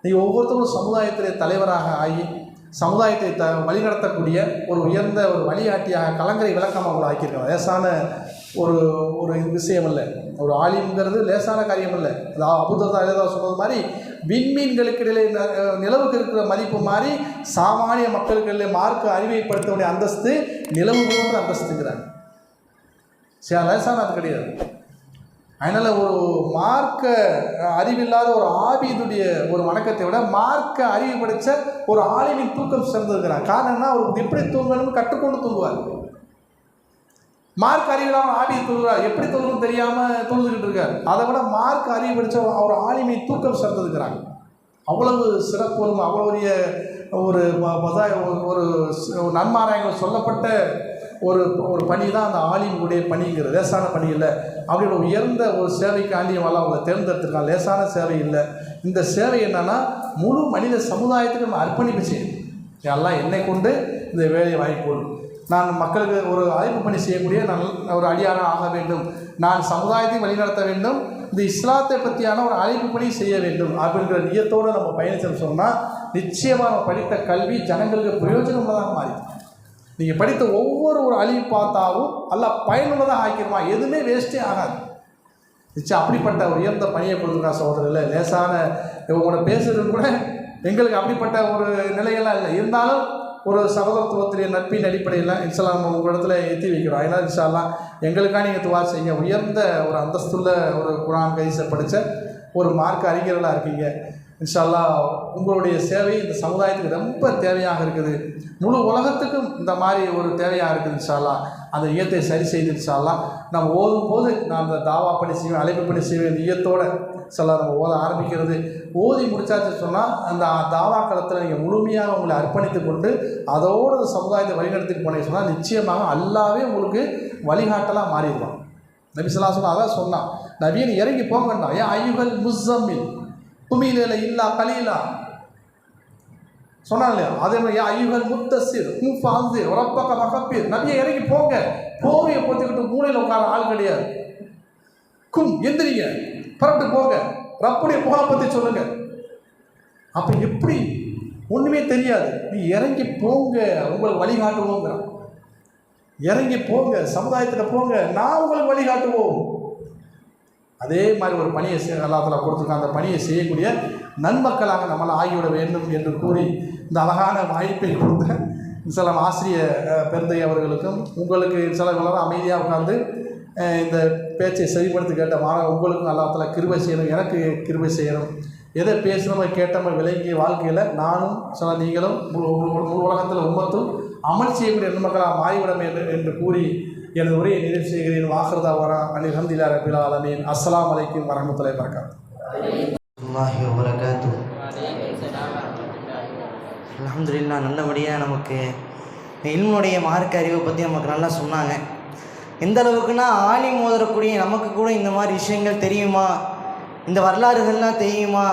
நீங்கள் ஒவ்வொருத்தரும் சமுதாயத்திலே தலைவராக ஆகி சமுதாயத்தை வழிநடத்தக்கூடிய ஒரு உயர்ந்த ஒரு வழிகாட்டியாக கலங்கரை விளக்கமாக அவங்களை ஆக்கியிருக்காங்க. லேசான ஒரு விஷயம் இல்லை. ஒரு ஆலிம்ங்கிறது லேசான காரியம் இல்லை. அபூதர்தா சொன்னது மாதிரி விண்மீன்களுக்கு இடையிலே நிலவுக்கு இருக்கிற மதிப்பு மாதிரி சாமானிய மக்களுக்கு இடையிலே மார்க்க அறிவைப்படுத்தக்கூடிய அந்தஸ்து நிலவு போன்ற அந்தஸ்துங்கிறாங்க. சரி, லேசான அது கிடையாது. அதனால் ஒரு மார்க்க அறிவில்லாத ஒரு ஆபிதுடைய ஒரு வணக்கத்தை விட மார்க்க அறிவு படித்த ஒரு ஆலிமின் தூக்கம் சிறந்திருக்கிறார். காரணம்னா அவருக்கு எப்படி தூங்கணும்னு கற்றுக்கொண்டு தூங்குவார். மார்க் அறிவில்லாமல் ஆபி தொழுகிறார், எப்படி தொழுன்னு தெரியாமல் தொழுதுகிட்டு இருக்கார். அதை விட மார்க் அறிவு படித்த அவர் ஆலிமின் தூக்கம் சிறந்திருக்கிறாங்க. அவ்வளவு சிறப்பும் அவ்வளவுடைய ஒரு நன்மாராயங்கள் சொல்லப்பட்ட ஒரு பணி தான் அந்த ஆலிமுடைய பணிங்கிறது. லேசான பணி இல்லை. அப்படி ஒரு உயர்ந்த ஒரு சேவைக்காண்டி அவங்களை தேர்ந்தெடுத்துருக்காங்க. லேசான சேவை இல்லை. இந்த சேவை என்னன்னா முழு மனித சமுதாயத்துக்கு நம்ம அர்ப்பணிப்பு செய்யணும். எல்லாம் என்னை கொண்டு இந்த வேலையை வாங்கிக்கொள்ளும். நான் மக்களுக்கு ஒரு அழைப்பு பணி செய்யக்கூடிய நான் ஒரு அடியாராக ஆக வேண்டும். நான் சமுதாயத்தை வழிநடத்த வேண்டும். இந்த இஸ்லாத்தை பற்றியான ஒரு அழைப்பு பணி செய்ய வேண்டும் அப்படிங்கிற நியத்தோடு நம்ம பயணிச்சோம்னு சொன்னால் நிச்சயமாக நம்ம படித்த கல்வி ஜனங்களுக்கு பிரயோஜனமுள்ளதாக மாறி. நீங்கள் படித்த ஒவ்வொரு அழிவு பார்த்தாவும் எல்லாம் பயனுள்ளதாக ஆக்கிடுமா, எதுவுமே வேஸ்ட்டே ஆகாது. நிச்சயம் அப்படிப்பட்ட ஒரு உயர்ந்த பணியை கொடுத்துருக்கா சகோதரர்கள். லேசான உங்களோட பேசுறது கூட எங்களுக்கு அப்படிப்பட்ட ஒரு நிலையெல்லாம் இல்லை. இருந்தாலும் ஒரு சகோதரத்துவத்திலே நட்பின் அடிப்படையில் இன்ஷா அல்லாஹ் நம்ம உங்கள் இடத்துல ஏற்றி வைக்கிறோம். அதனால் இன்ஷா அல்லாஹ் எங்களுக்காக நீங்கள் துவா செய்யுங்க. உயர்ந்த ஒரு அந்தஸ்துள்ள ஒரு குர்ஆன் ஹதீஸை படித்த ஒரு மார்க்க அறிஞர்களாக இருக்கீங்க. இன்ஷா அல்லாஹ் உங்களுடைய சேவை இந்த சமுதாயத்துக்கு ரொம்ப தேவையாக இருக்குது. முழு உலகத்துக்கும் இந்த மாதிரி ஒரு தேவையாக இருக்குது. இன்ஷா அல்லாஹ் அந்த நியத்தை சரி செய்து இன்ஷா அல்லாஹ் நம்ம ஓதும் போது நான் அந்த தாவா பணி செய்வேன், அழைப்பு பணி செய்வேன் நியத்தோடு இன்ஷா நம்ம ஓத ஆரம்பிக்கிறது. ஓதி முடிச்சாச்சுன்னு சொன்னால் அந்த தாவா காலத்தில் நீங்கள் முழுமையாக உங்களை அர்ப்பணித்து கொண்டு அதோடு அந்த சமுதாயத்தை வழிநடத்திட்டு போனீங்க சொன்னால் நிச்சயமாக அல்லாவே உங்களுக்கு வழிகாட்டலாம் மாறிடுவான். நபி ஸல்லல்லாஹு அலைஹி வஸல்லம் அதான் சொன்னான், நபியை இறங்கி போங்கண்டா ஏன் ஐயுகல் முஸம்மில் குமில இல்லா கலீலா சொன்னாங்க இல்லையா? அதே மாதிரி ஐயுகல் முத்தசிர் முஃபாசிர் ரப்பக மகப்பீர், நபியை இறங்கி போங்க. போவையை போத்திக்கிட்டு மூலையில் உட்கார ஆள் கிடையாது. எந்திரிங்க, பரட்டு போங்க, ரப்புடைய புகழை பற்றி சொல்லுங்க. அப்போ எப்படி ஒன்றுமே தெரியாது. நீ இறங்கி போங்க, உங்களுக்கு வழிகாட்டுவோங்கிறான். இறங்கி போங்க, சமுதாயத்தில் போங்க, நான் உங்களுக்கு வழிகாட்டுவோம். அதே மாதிரி ஒரு பணியை அல்லாஹ் தஆலா கொடுத்துருக்காங்க. அந்த பணியை செய்யக்கூடிய நன்மக்களாக நம்மளால் ஆகிவிட வேண்டும் என்று கூறி இந்த அழகான வாய்ப்பை கொடுத்த இன்ஷா ஆசிரியர் பெருந்தை அவர்களுக்கும் உங்களுக்கு சில வளர அமைதியாக உட்கார்ந்து இந்த பேச்சை செவிப்படுத்தி கேட்ட உங்களுக்கும் அல்லாஹ் தஆலா கிருபை செய்யணும், எனக்கு கிருபை செய்யணும். எதை பேசுகிறோமோ கேட்டோமோ விளங்கிய வாழ்க்கையில் நானும் சில நீங்களும் முழு உலகத்தில் உம்மத்தும் அமல் செய்யக்கூடிய நன்மக்களாக மாறிவிடும் என்று கூறி எனது உரையை நிறைவு செய்கிறேன். வாஹிர் தஅவானா அல்ஹம்துலில்லாஹி ரப்பில் ஆலமீன். அஸ்ஸலாமு அலைக்கும் வரஹ்மத்துல்லாஹி வபரகாத்துஹு. அல்ஹம்துலில்லாஹ். நல்லபடியாக நமக்கு இல்முடைய மார்க்க அறிவை பற்றி நமக்கு நல்லா சொன்னாங்க. எந்த அளவுக்குன்னா ஆலிம் ஓதக்கூடிய நமக்கு கூட இந்த மாதிரி விஷயங்கள் தெரியுமா, இந்த வரலாறுகள்லாம் தெரியுமா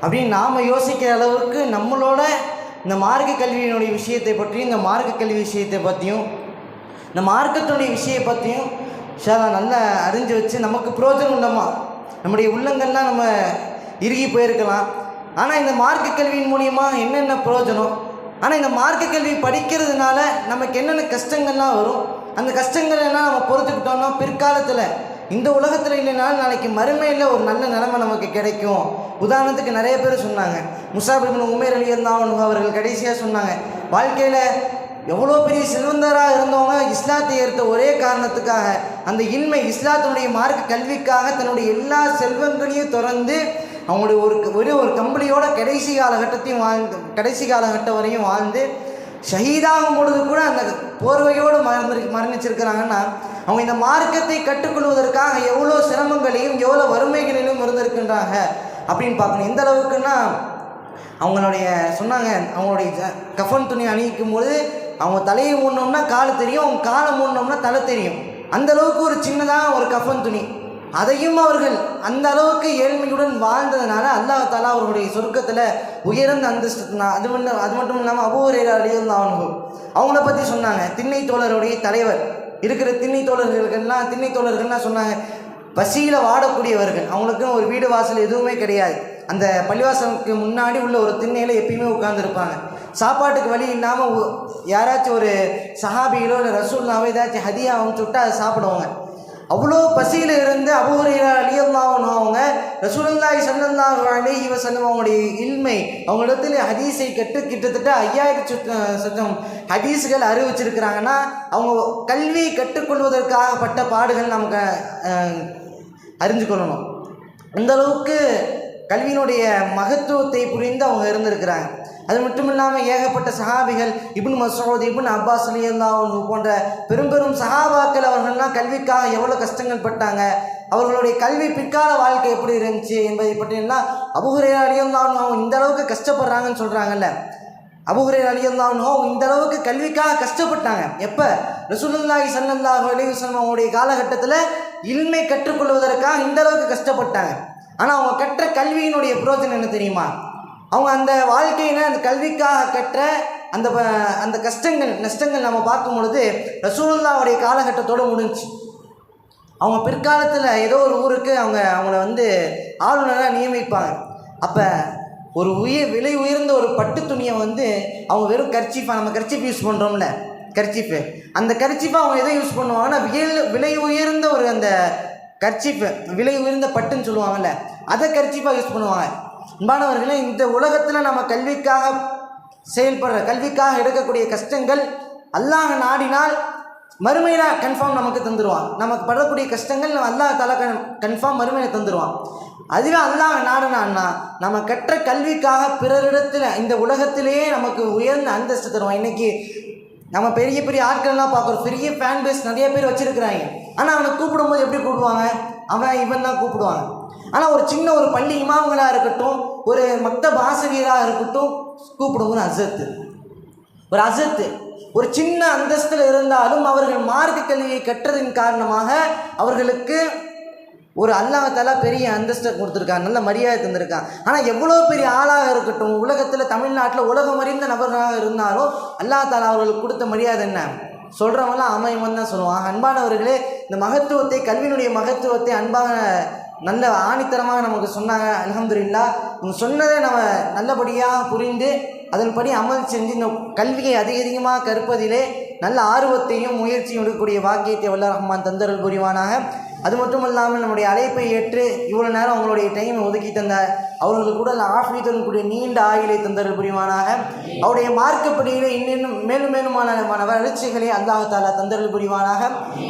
அப்படின்னு நாம் யோசிக்கிற அளவுக்கு நம்மளோட இந்த மார்க்க கல்வியினுடைய விஷயத்தை பற்றியும் இந்த மார்க்க கல்வி விஷயத்தை பற்றியும் இந்த மார்க்கத்தினுடைய விஷயம் பற்றியும் நல்லா அறிஞ்சு வச்சு நமக்கு பிரயோஜனம் உள்ளமா நம்முடைய உள்ளங்கள்லாம் நம்ம இறுகி போயிருக்கலாம். ஆனால் இந்த மார்க்க கல்வியின் மூலியமாக என்னென்ன பிரயோஜனம், ஆனால் இந்த மார்க்க கல்வி படிக்கிறதுனால நமக்கு என்னென்ன கஷ்டங்கள்லாம் வரும், அந்த கஷ்டங்கள் எல்லாம் நம்ம பொறுத்துக்கிட்டோம்னா பிற்காலத்தில் இந்த உலகத்தில் இல்லைனாலும் நாளைக்கு மறுமையில் ஒரு நல்ல நிலைமை நமக்கு கிடைக்கும். உதாரணத்துக்கு நிறைய பேர் சொன்னாங்க. முஸாப் இப்னு உமைர் ரலியல்லாஹு அன்ஹு அவர்கள் கடைசியாக சொன்னாங்க, வாழ்க்கையில் எவ்வளோ பெரிய செல்வந்தராக இருந்தவங்க இஸ்லாத்தை ஏற்ற ஒரே காரணத்துக்காக, அந்த இல்மை இஸ்லாத்தினுடைய மார்க்க கல்விக்காக தன்னுடைய எல்லா செல்வங்களையும் திறந்து அவங்களுடைய ஒரு கம்பெனியோட கடைசி காலகட்டம் வரையும் வாழ்ந்து ஷஹீதாகும் பொழுது கூட அந்த போர்வையோடு மரணிச்சிருக்கிறாங்கன்னா அவங்க இந்த மார்க்கத்தை கற்றுக்கொள்வதற்காக எவ்வளோ சிரமங்களையும் எவ்வளோ வறுமைகளிலும் இருந்திருக்கின்றாங்க அப்படின்னு பார்க்கணும். எந்த அளவுக்குன்னா அவங்களுடைய சொன்னாங்க, அவங்களுடைய கஃபன் துணி அணிவிக்கும் பொழுது அவங்க தலையை மூடினோம்னா கால் தெரியும், அவங்க காலை மூடினோம்னா தலை தெரியும். அந்த அளவுக்கு ஒரு சின்னதாக ஒரு கஃபன் துணி, அதையும் அவர்கள் அந்த அளவுக்கு ஏழ்மையுடன் வாழ்ந்ததுனால அல்லாஹ் தஆலா அவர்களுடைய சொர்க்கத்தில் உயர்ந்த அந்தஸ்து. அது மட்டும் இல்லாமல் அபூ ஹுரைரா ரலியல்லாஹு அன்ஹு அவங்கள பற்றி சொன்னாங்க. திண்ணை தோழருடைய தலைவர். இருக்கிற திண்ணை தோழர்கள்லாம் சொன்னாங்க, பசியில் வாடக்கூடியவர்கள், அவங்களுக்குன்னு ஒரு வீடு வாசல் எதுவுமே கிடையாது. அந்த பள்ளிவாசலுக்கு முன்னாடி உள்ள ஒரு திண்ணையில் எப்பயுமே உட்கார்ந்துருப்பாங்க. சாப்பாட்டுக்கு வழி இல்லாமல் யாராச்சும் ஒரு சஹாபிகளோ இல்லை ரசூலுல்லாஹோ ஏதாச்சும் ஹதியா அவங்க சுட்டா அதை சாப்பிடுவாங்க. அவ்வளோ பசியில் இருந்து அபூ ஹுரைரா ரலியல்லாஹு அன்ஹு அவங்க ரசூலுல்லாஹி ஸல்லல்லாஹு அலைஹி வஸல்லம் அவங்களுடைய இல்மை அவங்களிடத்தில் ஹதீஸை கிட்டத்தட்ட 5000 ஹதீஸுகள் அறிவிச்சிருக்கிறாங்கன்னா அவங்க கல்வி கற்றுக்கொள்வதற்காகப்பட்ட பாடுகள் நமக்கு அறிஞ்சுக்கொள்ளணும். அந்த அளவுக்கு கல்வியினுடைய மகத்துவத்தை புரிந்து அவங்க இருந்திருக்கிறாங்க. அது மட்டும் இல்லாமல் ஏகப்பட்ட சஹாபிகள், இப்னு மஸ்ஊத், இப்னு அப்பாஸ் ரலியல்லாஹு அன்ஹு போன்ற பெரும் சஹாபாக்கள் அவர்கள்லாம் கல்விக்காக எவ்வளோ கஷ்டங்கள் பட்டாங்க, அவர்களுடைய கல்வி பிற்கால வாழ்க்கை எப்படி இருந்துச்சு என்பதை பற்றியெல்லாம் அபூ ஹுரைரா ரலியல்லாஹு அன்ஹு அவங்க இந்த அளவுக்கு கஷ்டப்படுறாங்கன்னு சொல்கிறாங்கல்ல. அபூ ஹுரைரா ரலியல்லாஹு அன்ஹு அவங்க இந்த அளவுக்கு கல்விக்காக கஷ்டப்பட்டாங்க. எப்போ? ரசூலுல்லாஹி ஸல்லல்லாஹு அலைஹி வஸல்லம் அவங்களுடைய காலகட்டத்தில் இல்மை கற்றுக்கொள்வதற்காக இந்த அளவுக்கு கஷ்டப்பட்டாங்க. ஆனால் அவங்க கற்ற கல்வியினுடைய பிரயோஜனம் என்ன தெரியுமா? அவங்க அந்த வாழ்க்கையில் அந்த கல்விக்காக கற்ற அந்த கஷ்டங்கள் நஷ்டங்கள் நம்ம பார்க்கும் பொழுது ரசூலுல்லாஹ்வுடைய காலகட்டத்தோடு முடிஞ்சிச்சு. அவங்க பிற்காலத்தில் ஏதோ ஒரு ஊருக்கு அவங்கள ஆளுநராக நியமிப்பாங்க. அப்போ ஒரு விலை உயர்ந்த ஒரு பட்டு துணியை அவங்க வெறும் கர்ச்சீஃபாக, நம்ம கர்ச்சீஃப் யூஸ் பண்ணுறோம்ல, கர்ச்சீஃபு, அந்த கர்ச்சீஃபாக அவங்க எதை யூஸ் பண்ணுவாங்கன்னா விலை உயர்ந்த ஒரு அந்த கர்ச்சீஃபு, விலை உயர்ந்த பட்டுன்னு சொல்லுவாங்கள்ல, அதை கர்ச்சீஃபாக யூஸ் பண்ணுவாங்க. அன்பானவர்களே, இந்த உலகத்தில் நம்ம கல்விக்காக எடுக்கக்கூடிய கஷ்டங்கள் அல்லாஹ் நாடினால் மறுமையில் கன்ஃபார்ம் நமக்கு தந்துடுவான். நமக்கு படக்கூடிய கஷ்டங்கள் அல்லாஹ் தஆலா கன்ஃபார்ம் மறுமையில் தந்துடுவான். அதுவே அல்லாஹ் நாடினான்னா நம்ம கற்ற கல்விக்காக பிறரிடத்தில் இந்த உலகத்திலேயே நமக்கு உயர்ந்த அந்தஸ்து தருவான். இன்றைக்கி நம்ம பெரிய பெரிய ஆட்கள்லாம் பார்க்குறோம், பெரிய ஃபேன் பேஸ் நிறைய பேர் வச்சுருக்கிறாங்க. ஆனால் அவனை கூப்பிடும்போது எப்படி கூப்பிடுவாங்க? இவன் தான் கூப்பிடுவாங்க. ஆனால் ஒரு சின்ன ஒரு பள்ளி இமாம்களாக இருக்கட்டும், ஒரு மக்தப் ஆசிரியராக இருக்கட்டும், கூப்பிடுவோம் ஒரு அசத்து ஒரு சின்ன அந்தஸ்தில் இருந்தாலும் அவர்கள் மார்க்க கல்வியை கற்றதின் காரணமாக அவர்களுக்கு ஒரு அல்லாஹ் தஆலா பெரிய அந்தஸ்தை கொடுத்துருக்கான், நல்ல மரியாதை தந்திருக்கான். ஆனால் எவ்வளோ பெரிய ஆளாக இருக்கட்டும், உலகத்தில் தமிழ்நாட்டில் உலகம் அறிந்த நபர்களாக இருந்தாலும் அல்லாஹ் தஆலா அவர்களுக்கு கொடுத்த மரியாதை என்ன? சொல்கிறவங்களாம் அமையவன் தான் சொல்லுவான். அன்பானவர்களே, இந்த மகத்துவத்தை, கல்வியினுடைய மகத்துவத்தை நல்ல ஆணித்தரமாக நமக்கு சொன்னாங்க. அல்ஹம்துலில்லாஹ், அவங்க சொன்னதை நம்ம நல்லபடியாக புரிந்து அதன்படி அமல் செஞ்சு இந்த கல்வியை அதிகமாக கற்பதிலே நல்ல ஆர்வத்தையும் முயற்சியும் எடுக்கக்கூடிய வாக்கியத்தை வல்ல ரஹ்மான் தந்தருள் புரிவானாக. அது மட்டும் இல்லாமல் நம்முடைய அழைப்பை ஏற்று இவ்வளோ நேரம் அவங்களுடைய டைமை ஒதுக்கி தந்த அவர்களுக்கு கூட ஆஃபீத்துடன் கூடிய நீண்ட ஆயுளை தந்தருள் புரிவானாக. அவருடைய மார்க்கப்படியிலே இன்னும் மேலுமான வளர்ச்சிகளை அல்லாஹ் தஆலா தந்தருள் புரிவானாக.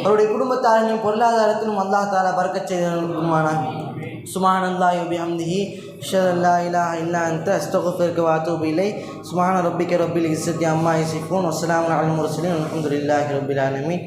அவருடைய குடும்பத்தாரின் பொருளாதாரத்திலும் அல்லாஹ் தஆலா பரக்கத் செய்தருள் புரிவானாக. சுப்ஹானல்லாஹி வ பிஹம்திஹி அஷ்ஹது அல்லா இலாஹ இல்லா அன்த அஸ்தக்ஃபிருக வ அத்தூபு இலைக். சுப்ஹான ரப்பிக ரப்பில் இஸ்ஸத்தி அம்மா யசிஃபூன் வ ஸலாமுன் அலல் முர்ஸலீன் வல்ஹம்துலில்லாஹி ரப்பில் ஆலமீன்.